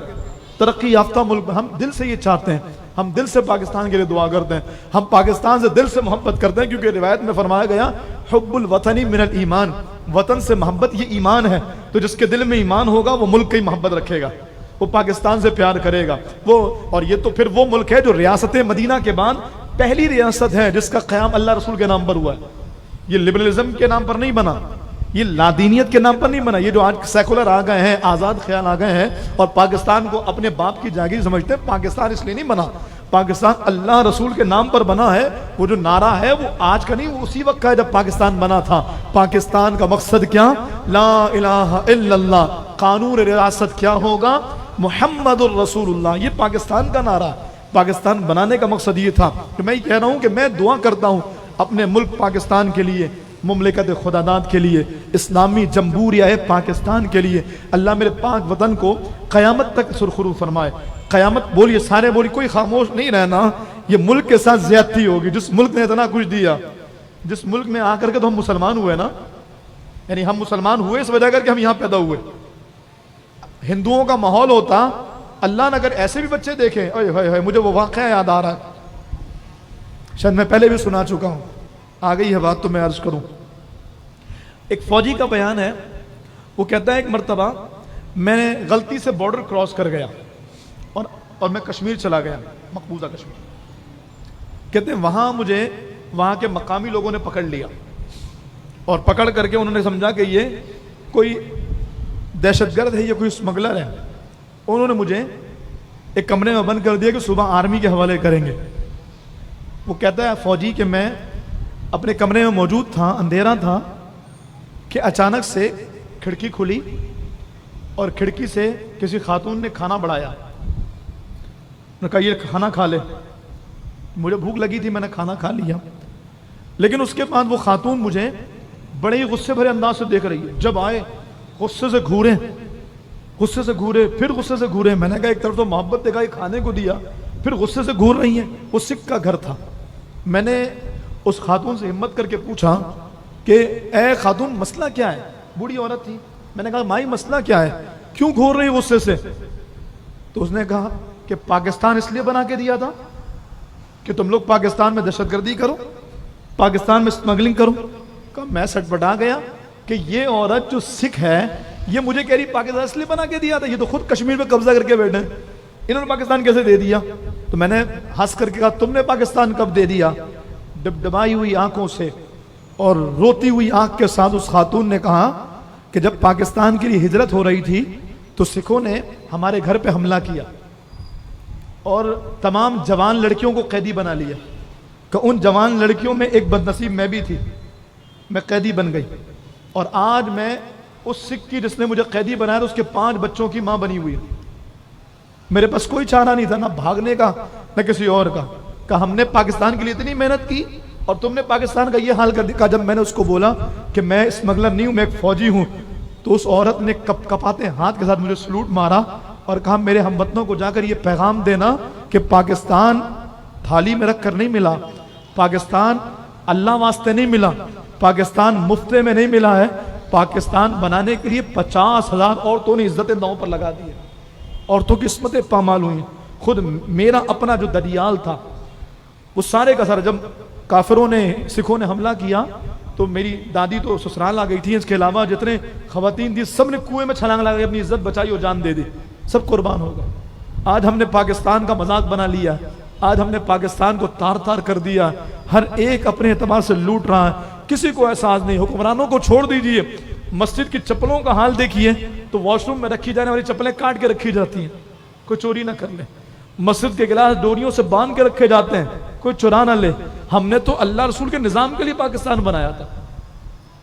ترقی یافتہ ملک. ہم دل سے یہ چاہتے ہیں، ہم دل سے پاکستان کے لیے دعا کرتے ہیں، ہم پاکستان سے دل سے محبت کرتے ہیں، کیونکہ روایت میں فرمایا گیا حب الوطنی من الایمان، وطن سے محبت یہ ایمان ہے. تو جس کے دل میں ایمان ہوگا وہ ملک کی محبت رکھے گا، وہ پاکستان سے پیار کرے گا. اور یہ تو پھر وہ ملک ہے جو ریاست مدینہ کے بعد پہلی ریاست ہے جس کا قیام اللہ رسول کے نام پر ہوا ہے. یہ لبرلزم کے نام پر نہیں بنا، یہ لادینیت کے نام پر نہیں بنا. یہ جو آج سیکولر آ گئے ہیں، آزاد خیال آ گئے ہیں اور پاکستان کو اپنے باپ کی جاگیر سمجھتے ہیں، پاکستان اس لیے نہیں بنا. پاکستان اللہ رسول کے نام پر بنا ہے. وہ جو نعرہ ہے وہ آج کا نہیں، وہ اسی وقت کا ہے جب پاکستان بنا تھا. پاکستان کا مقصد کیا؟ لا الہ الا اللہ. قانون ریاست کیا ہوگا؟ محمد الرسول اللہ. یہ پاکستان کا نعرہ. پاکستان بنانے کا مقصد یہ تھا. کہ میں یہ کہہ رہا ہوں کہ میں دعا کرتا ہوں اپنے ملک پاکستان کے لیے، مملکت خداداد کے لیے، اسلامی جمہوریہ پاکستان کے لیے. اللہ میرے پاک وطن کو قیامت تک سرخرو فرمائے. قیامت بولیے، سارے بولیے، کوئی خاموش نہیں رہنا. یہ ملک کے ساتھ زیادتی ہوگی. جس ملک نے اتنا کچھ دیا، جس ملک میں آ کر کے تو ہم مسلمان ہوئے نا، یعنی ہم مسلمان ہوئے اس وجہ کر کے ہم یہاں پیدا ہوئے. ہندوؤں کا ماحول ہوتا، اللہ نے اگر ایسے بھی بچے دیکھیں، مجھے وہ واقعہ یاد آ رہا ہے، شاید میں پہلے بھی سنا چکا ہوں، آ گئی ہے بات تو میں عرض کروں. ایک فوجی کا بیان ہے، وہ کہتا ہے ایک مرتبہ میں نے غلطی سے بارڈر کراس کر گیا اور میں کشمیر چلا گیا، مقبوضہ کشمیر. کہتے ہیں وہاں مجھے وہاں کے مقامی لوگوں نے پکڑ لیا اور پکڑ کر کے انہوں نے سمجھا کہ یہ کوئی دہشت گرد ہے، یہ کوئی اسمگلر ہے. انہوں نے مجھے ایک کمرے میں بند کر دیا کہ صبح آرمی کے حوالے کریں گے. وہ کہتا ہے فوجی کہ میں اپنے کمرے میں موجود تھا، اندھیرا تھا، کہ اچانک سے کھڑکی کھلی اور کھڑکی سے کسی خاتون نے کھانا بڑھایا. نے کہا یہ کھانا کھا لے. مجھے بھوک لگی تھی، میں نے کھانا کھا لیا. لیکن اس کے بعد وہ خاتون مجھے بڑے ہی غصے بھرے انداز سے دیکھ رہی ہے. جب آئے غصے سے گھورے، پھر غصے سے گھورے. میں نے کہا ایک طرف تو محبت دکھائی، کھانے کو دیا، پھر غصے سے گھور رہی ہیں. وہ سکھ کا گھر تھا. میں نے اس خاتون سے ہمت کر کے پوچھا کہ اے خاتون مسئلہ کیا ہے؟ بوڑھی عورت تھی. میں نے کہا مائی مسئلہ کیا ہے، کیوں گھور رہی غصے سے؟ تو اس نے کہا کہ پاکستان اس لیے بنا کے دیا تھا کہ تم لوگ پاکستان میں دہشت گردی کرو، پاکستان میں اسمگلنگ کرو. کہا میں سٹ پٹا گیا کہ یہ عورت جو سکھ ہے یہ مجھے کہہ رہی پاکستان اس لیے بنا کے دیا تھا، یہ تو خود کشمیر میں قبضہ کر کے بیٹھے ہیں، انہوں نے پاکستان کیسے دے دیا؟ تو میں نے ہنس کر کے کہا تم نے پاکستان کب دے دیا؟ ڈبڈبائی ہوئی آنکھوں سے اور روتی ہوئی آنکھ کے ساتھ اس خاتون نے کہا کہ جب پاکستان کے لیے ہجرت ہو رہی تھی تو سکھوں نے ہمارے گھر پہ حملہ کیا اور تمام جوان لڑکیوں کو قیدی بنا لیا. کہ ان جوان لڑکیوں میں ایک بد نصیب میں بھی تھی، میں قیدی بن گئی. اور آج میں اس سکھ کی جس نے مجھے قیدی بنایا تھا اس کے 5 بچوں کی ماں بنی ہوئی. میرے پاس کوئی چارہ نہیں تھا، نہ بھاگنے کا نہ کسی اور کا. کہ ہم نے پاکستان کے لیے اتنی محنت کی اور تم نے پاکستان کا یہ حال کر دیا. جب میں نے اس کو بولا کہ میں اسمگلر نہیں ہوں، میں ایک فوجی ہوں، تو اس عورت نے کپاتے ہاتھ کے ساتھ مجھے سلوٹ مارا اور کہا میرے ہم وطنوں کو جا کر یہ پیغام دینا کہ پاکستان تھالی میں رکھ کر نہیں ملا، پاکستان اللہ واسطے نہیں ملا، پاکستان مفتے میں نہیں ملا ہے، پاکستان بنانے کے لیے 50,000 عورتوں نے عزت داؤں پر لگا دی ہے، عورتوں کی عصمتیں پامال ہوئی ہیں۔ خود میرا اپنا جو ددیال تھا وہ سارے کا سارا، جب کافروں نے سکھوں نے حملہ کیا تو میری دادی تو سسرال آ گئی تھی، اس کے علاوہ جتنے خواتین تھی سب نے کنویں میں چھلانگ لگا کے اپنی عزت بچائی اور جان دے دی، سب قربان ہو گئے۔ آج ہم نے پاکستان کا مذاق بنا لیا، آج ہم نے پاکستان کو تار تار کر دیا، ہر ایک اپنے اعتبار سے لوٹ رہا ہے، کسی کو احساس نہیں۔ حکمرانوں کو چھوڑ دیجئے، مسجد کی چپلوں کا حال دیکھیے تو واش روم میں رکھی جانے والی چپلیں کاٹ کے رکھی جاتی ہیں، کوئی چوری نہ کر لے۔ مسجد کے گلاس ڈوریوں سے باندھ کے رکھے جاتے ہیں، کوئی چرا نہ لے۔ ہم نے تو اللہ رسول کے نظام کے لیے پاکستان بنایا تھا،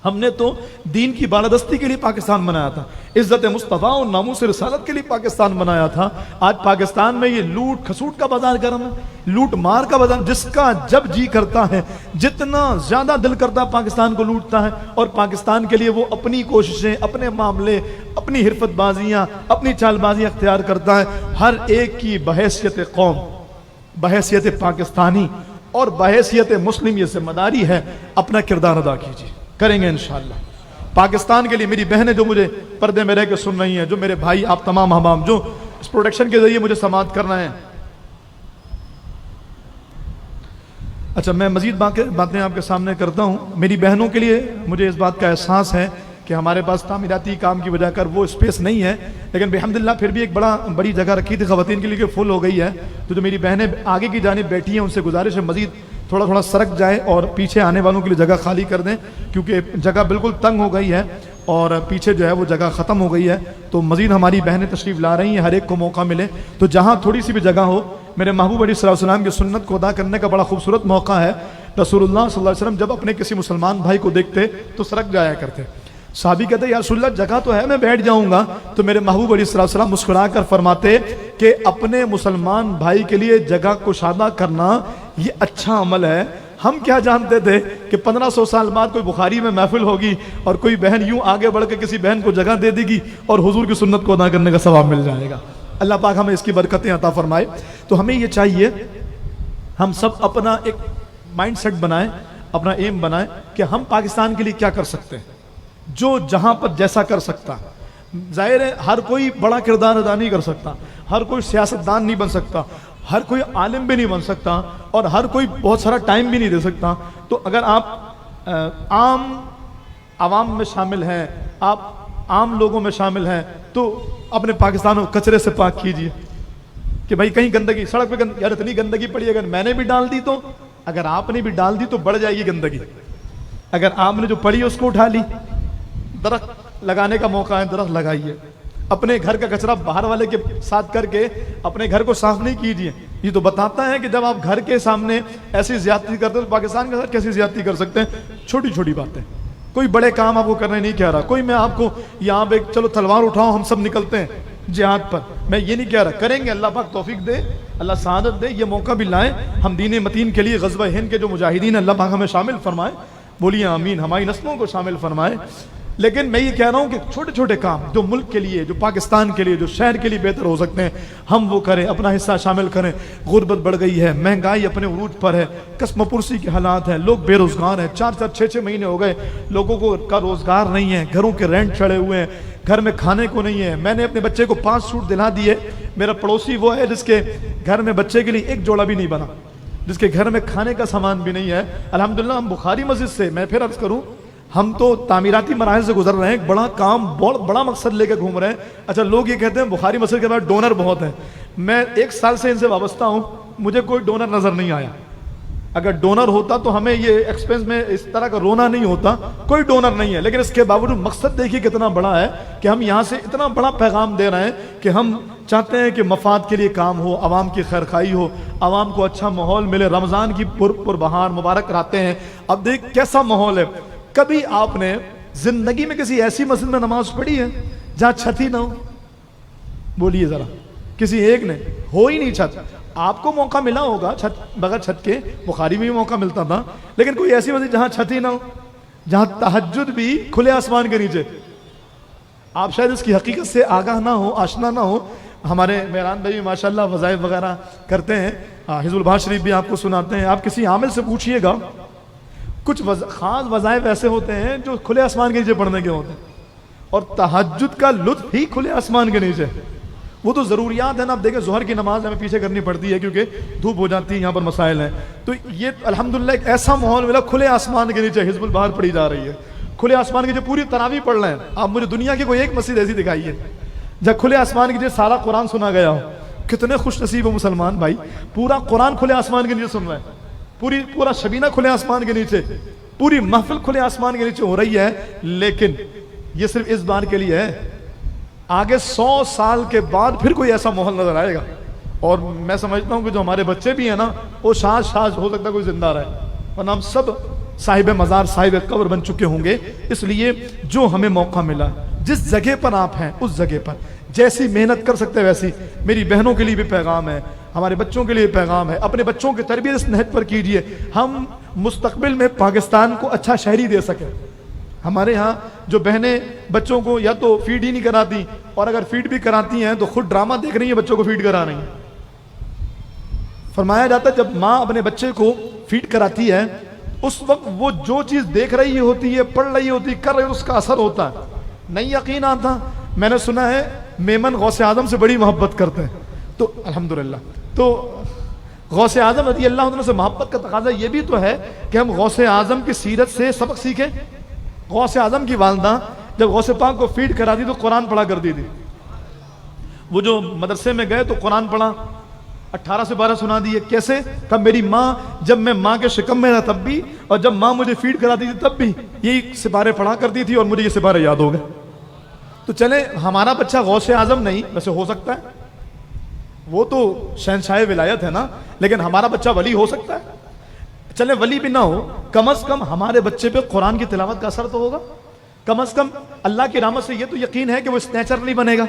ہم نے تو دین کی بالادستی کے لیے پاکستان بنایا تھا، عزت مصطفیٰ اور ناموس رسالت کے لیے پاکستان بنایا تھا۔ آج پاکستان میں یہ لوٹ کھسوٹ کا بازار گرم ہے، لوٹ مار کا بازار، جس کا جب جی کرتا ہے، جتنا زیادہ دل کرتا ہے پاکستان کو لوٹتا ہے، اور پاکستان کے لیے وہ اپنی کوششیں، اپنے معاملے، اپنی حرفت بازیاں، اپنی چال بازیاں اختیار کرتا ہے۔ ہر ایک کی بحیثیت قوم، بحیثیت پاکستانی اور بحیثیت مسلم یہ ذمہ داری ہے، اپنا کردار ادا کیجیے، کریں گے انشاءاللہ۔ پاکستان کے لیے میری بہنیں جو مجھے پردے میں رہ کے سن رہی ہیں، جو میرے بھائی آپ تمام احباب جو اس پروڈکشن کے ذریعے مجھے سماعت کرنا ہے۔ اچھا، میں مزید باتیں آپ کے سامنے کرتا ہوں۔ میری بہنوں کے لیے مجھے اس بات کا احساس ہے کہ ہمارے پاس تعمیراتی کام کی وجہ کر وہ اسپیس نہیں ہے، لیکن بحمداللہ پھر بھی ایک بڑی جگہ رکھی تھی خواتین کے لیے کہ فل ہو گئی ہے۔ تو جو میری بہنیں آگے کی جانب بیٹھی ہیں ان سے گزارش ہے مزید تھوڑا سرک جائے اور پیچھے آنے والوں کے لیے جگہ خالی کر دیں، کیونکہ جگہ بالکل تنگ ہو گئی ہے اور پیچھے جو ہے وہ جگہ ختم ہو گئی ہے۔ تو مزید ہماری بہنیں تشریف لا رہی ہیں، ہر ایک کو موقع ملے تو جہاں تھوڑی سی بھی جگہ ہو، میرے محبوب علیہ السلام کی سنت کو ادا کرنے کا بڑا خوبصورت موقع ہے۔ رسول اللہ صلی اللہ علیہ وسلم جب اپنے کسی مسلمان بھائی کو دیکھتے تو سرک جایا کرتے۔ صحابی کہتے یا رسول اللہ جگہ تو ہے میں بیٹھ جاؤں گا، تو میرے محبوب علیہ السلام مسکرا کر فرماتے کہ اپنے مسلمان بھائی کے لیے جگہ کشادہ کرنا یہ اچھا عمل ہے۔ ہم کیا جانتے تھے کہ 1500 سال بعد کوئی بخاری میں محفل ہوگی اور کوئی بہن یوں آگے بڑھ کے کسی بہن کو جگہ دے دے گی اور حضور کی سنت کو ادا کرنے کا ثواب مل جائے گا۔ اللہ پاک ہمیں اس کی برکتیں عطا فرمائے۔ تو ہمیں یہ چاہیے ہم سب اپنا ایک مائنڈ سیٹ بنائیں، اپنا ایم بنائیں کہ ہم پاکستان کے لیے کیا کر سکتے ہیں، جو جہاں پر جیسا کر سکتا۔ ظاہر ہے ہر کوئی بڑا کردار ادا نہیں کر سکتا، ہر کوئی سیاستدان نہیں بن سکتا، ہر کوئی عالم بھی نہیں بن سکتا، اور ہر کوئی بہت سارا ٹائم بھی نہیں دے سکتا۔ تو اگر آپ عوام میں شامل ہیں، آپ عام لوگوں میں شامل ہیں، تو اپنے پاکستان کو کچرے سے پاک کیجیے کہ بھائی کہیں گندگی سڑک پہ یار اتنی گندگی پڑی، اگر میں نے بھی ڈال دی، تو اگر آپ نے بھی ڈال دی تو بڑھ جائے گی گندگی۔ اگر آپ نے جو پڑی اس کو اٹھا لی، درخت لگانے کا موقع ہے، درخت لگائیے۔ اپنے گھر کا کچرا باہر والے کے ساتھ کر کے اپنے گھر کو صاف نہیں کیجیے۔ یہ تو بتاتا ہے کہ جب آپ گھر کے سامنے ایسی زیادتی کرتے ہیں تو پاکستان کے ساتھ کیسی زیادتی کر سکتے ہیں۔ چھوٹی چھوٹی باتیں، کوئی بڑے کام آپ کو کرنے نہیں کہہ رہا، کوئی میں آپ کو یہاں پہ چلو تلوار اٹھاؤ ہم سب نکلتے ہیں جہاد پر، میں یہ نہیں کہہ رہا، کریں گے، اللہ پاک توفیق دے، اللہ سعادت دے، یہ موقع بھی لائیں ہم دین متین کے لیے۔ غزوہ ہند کے جو مجاہدین اللہ پاک ہمیں شامل فرمائے، بولیے آمین، ہماری نسلوں کو شامل فرمائے۔ لیکن میں یہ کہہ رہا ہوں کہ چھوٹے چھوٹے کام جو ملک کے لیے، جو پاکستان کے لیے، جو شہر کے لیے بہتر ہو سکتے ہیں، ہم وہ کریں، اپنا حصہ شامل کریں۔ غربت بڑھ گئی ہے، مہنگائی اپنے عروج پر ہے، قسم پرسی کے حالات ہیں، لوگ بے روزگار ہیں، 4-6 مہینے ہو گئے لوگوں کو کا روزگار نہیں ہے، گھروں کے رینٹ چڑھے ہوئے ہیں، گھر میں کھانے کو نہیں ہے۔ میں نے اپنے بچے کو 5 سوٹ دلا دیے، میرا پڑوسی وہ ہے جس کے گھر میں بچے کے لیے ایک جوڑا بھی نہیں بنا، جس کے گھر میں کھانے کا سامان بھی نہیں ہے۔ الحمدللہ ہم بخاری مسجد سے، میں پھر عرض کروں، ہم تو تعمیراتی مراحل سے گزر رہے ہیں، ایک بڑا کام، بہت بڑا مقصد لے کے گھوم رہے ہیں۔ اچھا، لوگ یہ کہتے ہیں بخاری مسجد کے بعد ڈونر بہت ہیں۔ میں 1 سال سے ان سے وابستہ ہوں، مجھے کوئی ڈونر نظر نہیں آیا۔ اگر ڈونر ہوتا تو ہمیں یہ ایکسپینس میں اس طرح کا رونا نہیں ہوتا، کوئی ڈونر نہیں ہے۔ لیکن اس کے باوجود مقصد دیکھیے کتنا بڑا ہے کہ ہم یہاں سے اتنا بڑا پیغام دے رہے ہیں کہ ہم چاہتے ہیں کہ مفاد کے لیے کام ہو، عوام کی خیرخواہی ہو، عوام کو اچھا ماحول ملے۔ رمضان کی پر بہار مبارک راتیں ہیں، اب دیکھ کیسا ماحول ہے۔ کبھی آپ نے زندگی میں کسی ایسی مسجد میں نماز پڑھی ہے جہاں چھت ہی نہ ہو؟ بولیے ذرا، کسی ایک نے؟ ہو ہی نہیں چھت۔ آپ کو موقع ملا ہوگا چھت، بغیر چھت کے بخاری میں بھی موقع ملتا تھا، لیکن کوئی ایسی مسجد جہاں چھت ہی نہ ہو، جہاں تہجد بھی کھلے آسمان کے نیچے۔ آپ شاید اس کی حقیقت سے آگاہ نہ ہو، آشنا نہ ہو۔ ہمارے مہران بھائی ماشاءاللہ وظائف وغیرہ کرتے ہیں، حزب الباغ شریف بھی آپ کو سناتے ہیں۔ آپ کسی عامل سے پوچھئے گا کچھ خاص وظائف ایسے ہوتے ہیں جو کھلے آسمان کے نیچے پڑھنے کے ہوتے ہیں، اور تہجد کا لطف ہی کھلے آسمان کے نیچے. وہ تو ضروریات ہیں نا. اب دیکھیں ظہر کی نماز ہمیں پیچھے کرنی پڑتی ہے کیونکہ دھوپ ہو جاتی ہے، یہاں پر مسائل ہیں. تو یہ الحمدللہ ایک ایسا ماحول ملا، کھلے آسمان کے نیچے حزب البہار پڑھی جا رہی ہے. کھلے آسمان کے نیچے پوری تراویح پڑھ رہے ہیں. آپ مجھے دنیا کی کوئی ایک مسجد ایسی دکھائیے جب کھلے آسمان کے نیچے سارا قرآن سنا گیا ہو. کتنے خوش نصیب ہو مسلمان بھائی، پورا قرآن کھلے آسمان کے نیچے سن رہے ہیں، پورا شبینہ کھلے آسمان کے نیچے، پوری محفل کھلے آسمان کے نیچے ہو رہی ہے. لیکن یہ صرف اس بار کے لیے ہے، آگے 100 سال کے بعد پھر کوئی ایسا ماحول نظر آئے گا. اور میں سمجھتا ہوں کہ جو ہمارے بچے بھی ہیں نا، وہ شاذ ہو سکتا ہے کوئی زندہ رہے، ورنہ ہم سب صاحب مزار صاحب قبر بن چکے ہوں گے. اس لیے جو ہمیں موقع ملا، جس جگہ پر آپ ہیں اس جگہ پر جیسی محنت کر سکتے ویسی. میری بہنوں کے لیے بھی پیغام ہے، ہمارے بچوں کے لیے پیغام ہے، اپنے بچوں کی تربیت اس نہج پر کیجئے. ہم مستقبل میں پاکستان کو اچھا شہری دے سکیں. ہمارے ہاں جو بہنیں بچوں کو یا تو فیڈ ہی نہیں کراتی، اور اگر فیڈ بھی کراتی ہیں تو خود ڈرامہ دیکھ رہی ہیں بچوں کو فیڈ کرا رہی ہیں. فرمایا جاتا ہے جب ماں اپنے بچے کو فیڈ کراتی ہے اس وقت وہ جو چیز دیکھ رہی ہوتی ہے، پڑھ رہی ہوتی، کر رہی، اس کا اثر ہوتا ہے. نہیں یقین آتا، میں نے سنا ہے میمن غوث اعظم سے بڑی محبت کرتے ہیں. تو الحمدللہ تو غوث اعظم رضی اللہ عنہ سے محبت کا تقاضا یہ بھی تو ہے کہ ہم غوث اعظم کی سیرت سے سبق سیکھیں. غوث اعظم کی والدہ جب غوث پاک کو فیڈ کراتی تو قرآن پڑھا کرتی تھی. وہ جو مدرسے میں گئے تو قرآن پڑھا، 18 سے 12 سنا دیے. کیسے؟ کب میری ماں، جب میں ماں کے شکم میں تھا تب بھی، اور جب ماں مجھے فیڈ کراتی تھی تب بھی یہی سپارے پڑھا کرتی تھی، اور مجھے یہ سپارے یاد ہو گئے. تو چلیں ہمارا بچہ غوث اعظم نہیں، ویسے ہو سکتا ہے، وہ تو شہنشاہ ولایت ہے نا، لیکن ہمارا بچہ ولی ہو سکتا ہے. چلیں ولی بھی نہ ہو، کم از کم ہمارے بچے پہ قرآن کی تلاوت کا اثر تو ہوگا. کم از کم اللہ کی رحمت سے یہ تو یقین ہے کہ وہ اسنیچر نہیں بنے گا،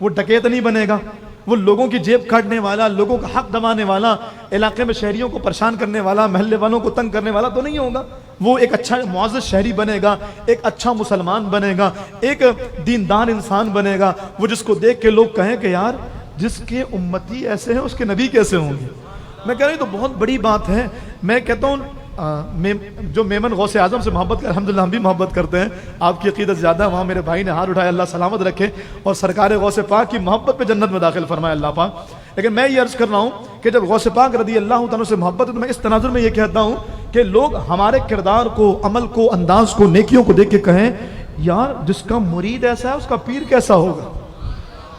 وہ ڈکیت نہیں بنے گا، وہ لوگوں کی جیب کاٹنے والا، لوگوں کا حق دبانے والا، علاقے میں شہریوں کو پریشان کرنے والا، محلے والوں کو تنگ کرنے والا تو نہیں ہوگا. وہ ایک اچھا معزز شہری بنے گا، ایک اچھا مسلمان بنے گا، ایک دیندار انسان بنے گا، وہ جس کو دیکھ کے لوگ کہیں کہ یار جس کے امتی ایسے ہیں اس کے نبی کیسے ہوں گے. میں کہہ رہا ہوں تو بہت بڑی بات ہے. میں کہتا ہوں جو میمن غوث اعظم سے محبت کر، الحمدللہ ہم بھی محبت کرتے ہیں. آپ کی عقیدت زیادہ ہے، وہاں میرے بھائی نے ہاتھ اٹھایا، اللہ سلامت رکھے اور سرکار غوث پاک کی محبت پہ جنت میں داخل فرمائے اللہ پاک. لیکن میں یہ عرض کر رہا ہوں کہ جب غوث پاک رضی اللہ تعالیٰ سے محبت ہے تو میں اس تناظر میں یہ کہتا ہوں کہ لوگ ہمارے کردار کو، عمل کو، انداز کو، نیکیوں کو دیکھ کے کہیں یار جس کا مرید ایسا ہے اس کا پیر کیسا ہوگا.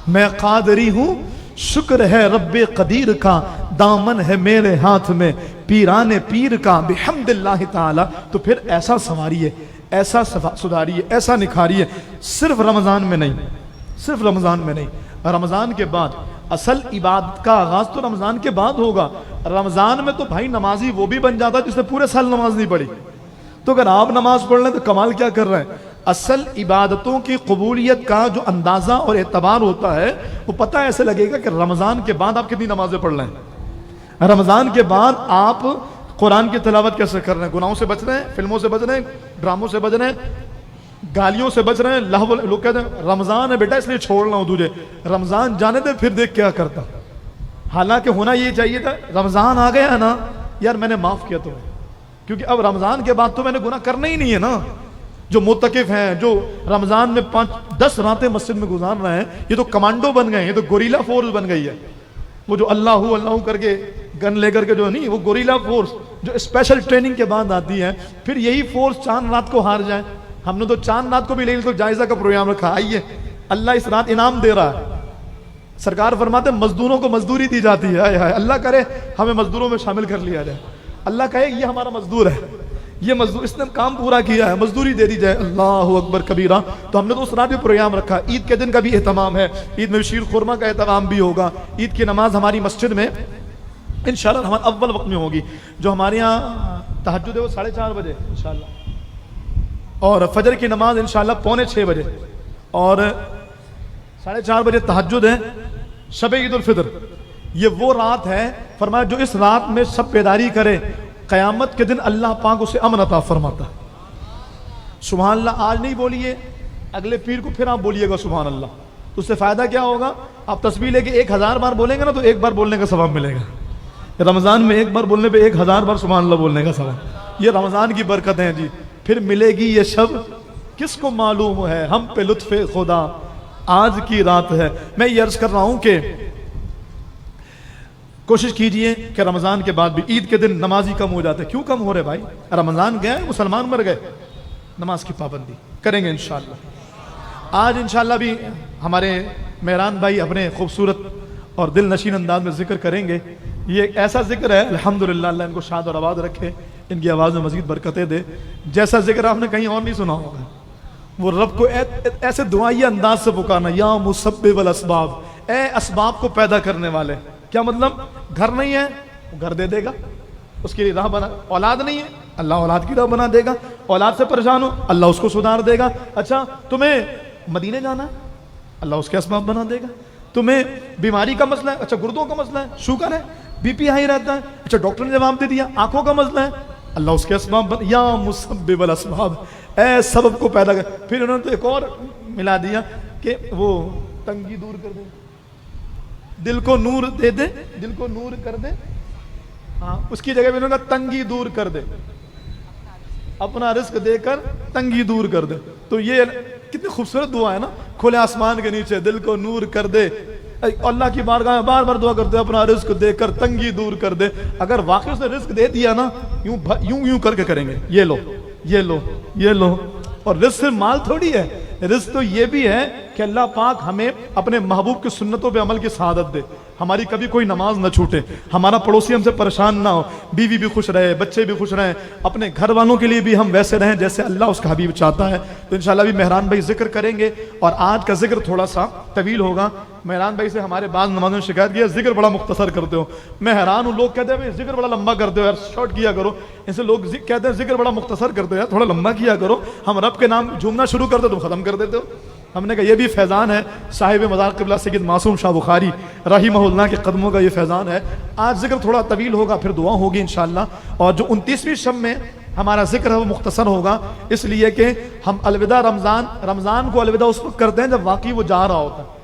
میں قادری ہوں، شکر ہے رب قدیر کا، دامن ہے میرے ہاتھ میں پیران پیر کا بحمد اللہ تعالی. تو پھر ایسا سنواریے، ایسا سدھاریے، ایسا نکھاریے. صرف رمضان میں نہیں، صرف رمضان میں نہیں، رمضان کے بعد. اصل عبادت کا آغاز تو رمضان کے بعد ہوگا. رمضان میں تو بھائی نمازی وہ بھی بن جاتا ہے جس نے پورے سال نماز نہیں پڑھی. تو اگر آپ نماز پڑھ لیں تو کمال کیا کر رہے ہیں. اصل عبادتوں کی قبولیت کا جو اندازہ اور اعتبار ہوتا ہے وہ پتہ ایسے لگے گا کہ رمضان کے بعد آپ کتنی نمازیں پڑھ رہے ہیں، رمضان کے بعد آپ قرآن کی تلاوت کیسے کر رہے ہیں، گناہوں سے بچ رہے ہیں، فلموں سے بچ رہے ہیں، ڈراموں سے بچ رہے ہیں، گالیوں سے بچ رہے ہیں. لوگ کہتے ہیں رمضان ہے بیٹا اس لیے چھوڑ رہا ہوں تجھے. رمضان جانے دے پھر دیکھ کیا کرتا. حالانکہ ہونا یہ چاہیے تھا رمضان آ گیا نا یار میں نے معاف کیا تمہیں، کیونکہ اب رمضان کے بعد تو میں نے گناہ کرنا ہی نہیں ہے نا. جو معتکف ہیں، جو رمضان میں 5-10 راتیں مسجد میں گزار رہے ہیں، یہ تو کمانڈو بن گئے ہیں، یہ تو گوریلا فورس بن گئی ہے. وہ جو اللہ کر کے گن لے کر کے جو نہیں، وہ گوریلا فورس جو اسپیشل ٹریننگ کے بعد آتی ہے. پھر یہی فورس چاند رات کو ہار جائے. ہم نے تو چاند رات کو بھی لیکن تو جائزہ کا پروگرام رکھا. آئیے اللہ اس رات انعام دے رہا ہے. سرکار فرماتے ہیں مزدوروں کو مزدوری دی جاتی ہے. اللہ کرے ہمیں مزدوروں میں شامل کر لیا جائے. اللہ کہے یہ ہمارا مزدور ہے، یہ مزدور اس نے کام پورا کیا ہے، مزدوری دے دی جائے. اللہ اکبر کبیرہ. تو ہم نے تو اس رات بھی پروگرام رکھا. عید کے دن کا بھی اہتمام ہے، عید میں شیر خورما کا اہتمام بھی ہوگا. عید کی نماز ہماری مسجد میں انشاءاللہ ہمارا اول وقت میں ہوگی. جو ہمارے یہاں تہجد ہے وہ 4:30 بجے انشاءاللہ، اور فجر کی نماز انشاءاللہ 5:45 بجے، اور 4:30 بجے تہجد ہے. شب عید الفطر یہ وہ رات ہے فرمایا جو اس رات میں سب بیداری کرے قیامت کے دن اللہ پاک اسے امن عطا فرماتا. سبحان اللہ. آج نہیں بولیے، اگلے پیر کو پھر آپ بولیے گا سبحان اللہ. تو اس سے فائدہ کیا ہوگا؟ آپ تسبیح لے کے 1000 بار بولیں گے نا تو ایک بار بولنے کا ثواب ملے گا. رمضان میں ایک بار بولنے پہ 1000 بار سبحان اللہ بولنے کا ثواب. یہ رمضان کی برکت ہیں جی. پھر ملے گی یہ شب کس کو معلوم ہے, ہم پہ لطف خدا آج کی رات ہے. میں یہ عرض کر رہا ہوں کہ کوشش کیجئے کہ رمضان کے بعد بھی, عید کے دن نمازی کم ہو جاتے. کیوں کم ہو رہے بھائی؟ رمضان گئے, مسلمان مر گئے. نماز کی پابندی کریں گے انشاءاللہ. آج انشاءاللہ بھی ہمارے مہران بھائی اپنے خوبصورت اور دل نشین انداز میں ذکر کریں گے. یہ ایک ایسا ذکر ہے الحمدللہ, اللہ ان کو شاد اور آباد رکھے, ان کی آواز میں مزید برکتیں دے. جیسا ذکر آپ نے کہیں اور نہیں سنا ہوگا. وہ رب کو ایسے دعائیہ انداز سے پکارنا, یا مسبب الاسباب, اے اسباب کو پیدا کرنے والے. کیا مطلب؟ گھر نہیں ہے, وہ گھر دے دے گا, اس کے لیے راہ بنا. اولاد نہیں ہے, اللہ اولاد کی راہ بنا دے گا. اولاد سے پریشان ہو, اللہ اس کو سدھار دے گا. اچھا تمہیں مدینے جانا ہے, اللہ اس کے اسباب بنا دے گا. تمہیں بیماری کا مسئلہ ہے, اچھا گردوں کا مسئلہ ہے, شوگر ہے, بی پی ہائی رہتا ہے, اچھا ڈاکٹر نے جواب دے دیا. آنکھوں کا مسئلہ ہے, اللہ اس کے اسباب یا مسبب الاسباب, اے سبب کو پیدا کر. پھر انہوں نے تو ایک اور ملا دیا کہ وہ تنگی دور کر دے, دل کو نور دے دے, دل کو نور کر دے. ہاں, اس کی جگہ بھی انہوں نے کہا تنگی دور کر دے, اپنا رزق دے کر تنگی دور کر دے. تو یہ کتنی خوبصورت دعا ہے نا, کھلے آسمان کے نیچے دل کو نور کر دے. اللہ کی بارگاہ میں بار بار دعا کرتے ہیں, اپنا رزق دے کر تنگی دور کر دے. اگر واقعی اس نے رزق دے دیا نا, یوں کر کے کریں گے, یہ لو یہ لو یہ لو. اور رزق صرف مال تھوڑی ہے, رزق تو یہ بھی ہے کہ اللہ پاک ہمیں اپنے محبوب کی سنتوں پہ عمل کی سعادت دے, ہماری کبھی کوئی نماز نہ چھوٹے, ہمارا پڑوسی ہم سے پریشان نہ ہو, بیوی بھی خوش رہے, بچے بھی خوش رہیں, اپنے گھر والوں کے لیے بھی ہم ویسے رہیں جیسے اللہ اس کا حبیب چاہتا ہے. تو انشاءاللہ بھی مہران بھائی ذکر کریں گے, اور آج کا ذکر تھوڑا سا طویل ہوگا. مہران بھائی سے ہمارے بعض نمازوں نے شکایت کی ہے ذکر بڑا مختصر کرتے ہو. میں حیران ہوں, لوگ کہتے ہیں ذکر بڑا لمبا کرتے ہو یار, شارٹ کیا کرو. ان سے لوگ کہتے ہیں ذکر بڑا مختصر کرتے ہو یار, تھوڑا لمبا کیا کرو. ہم رب کے نام جھومنا شروع کرتے تو ختم کر دیتے ہو. ہم نے کہا یہ بھی فیضان ہے صاحب مزار قبلہ سید معصوم شاہ بخاری رحمہ اللہ کے قدموں کا, یہ فیضان ہے. آج ذکر تھوڑا طویل ہوگا, پھر دعا ہوگی انشاءاللہ. اور جو 29ویں شب میں ہمارا ذکر ہے وہ مختصر ہوگا, اس لیے کہ ہم الوداع رمضان کو الوداع اس وقت کرتے ہیں جب واقعی وہ جا رہا ہوتا ہے.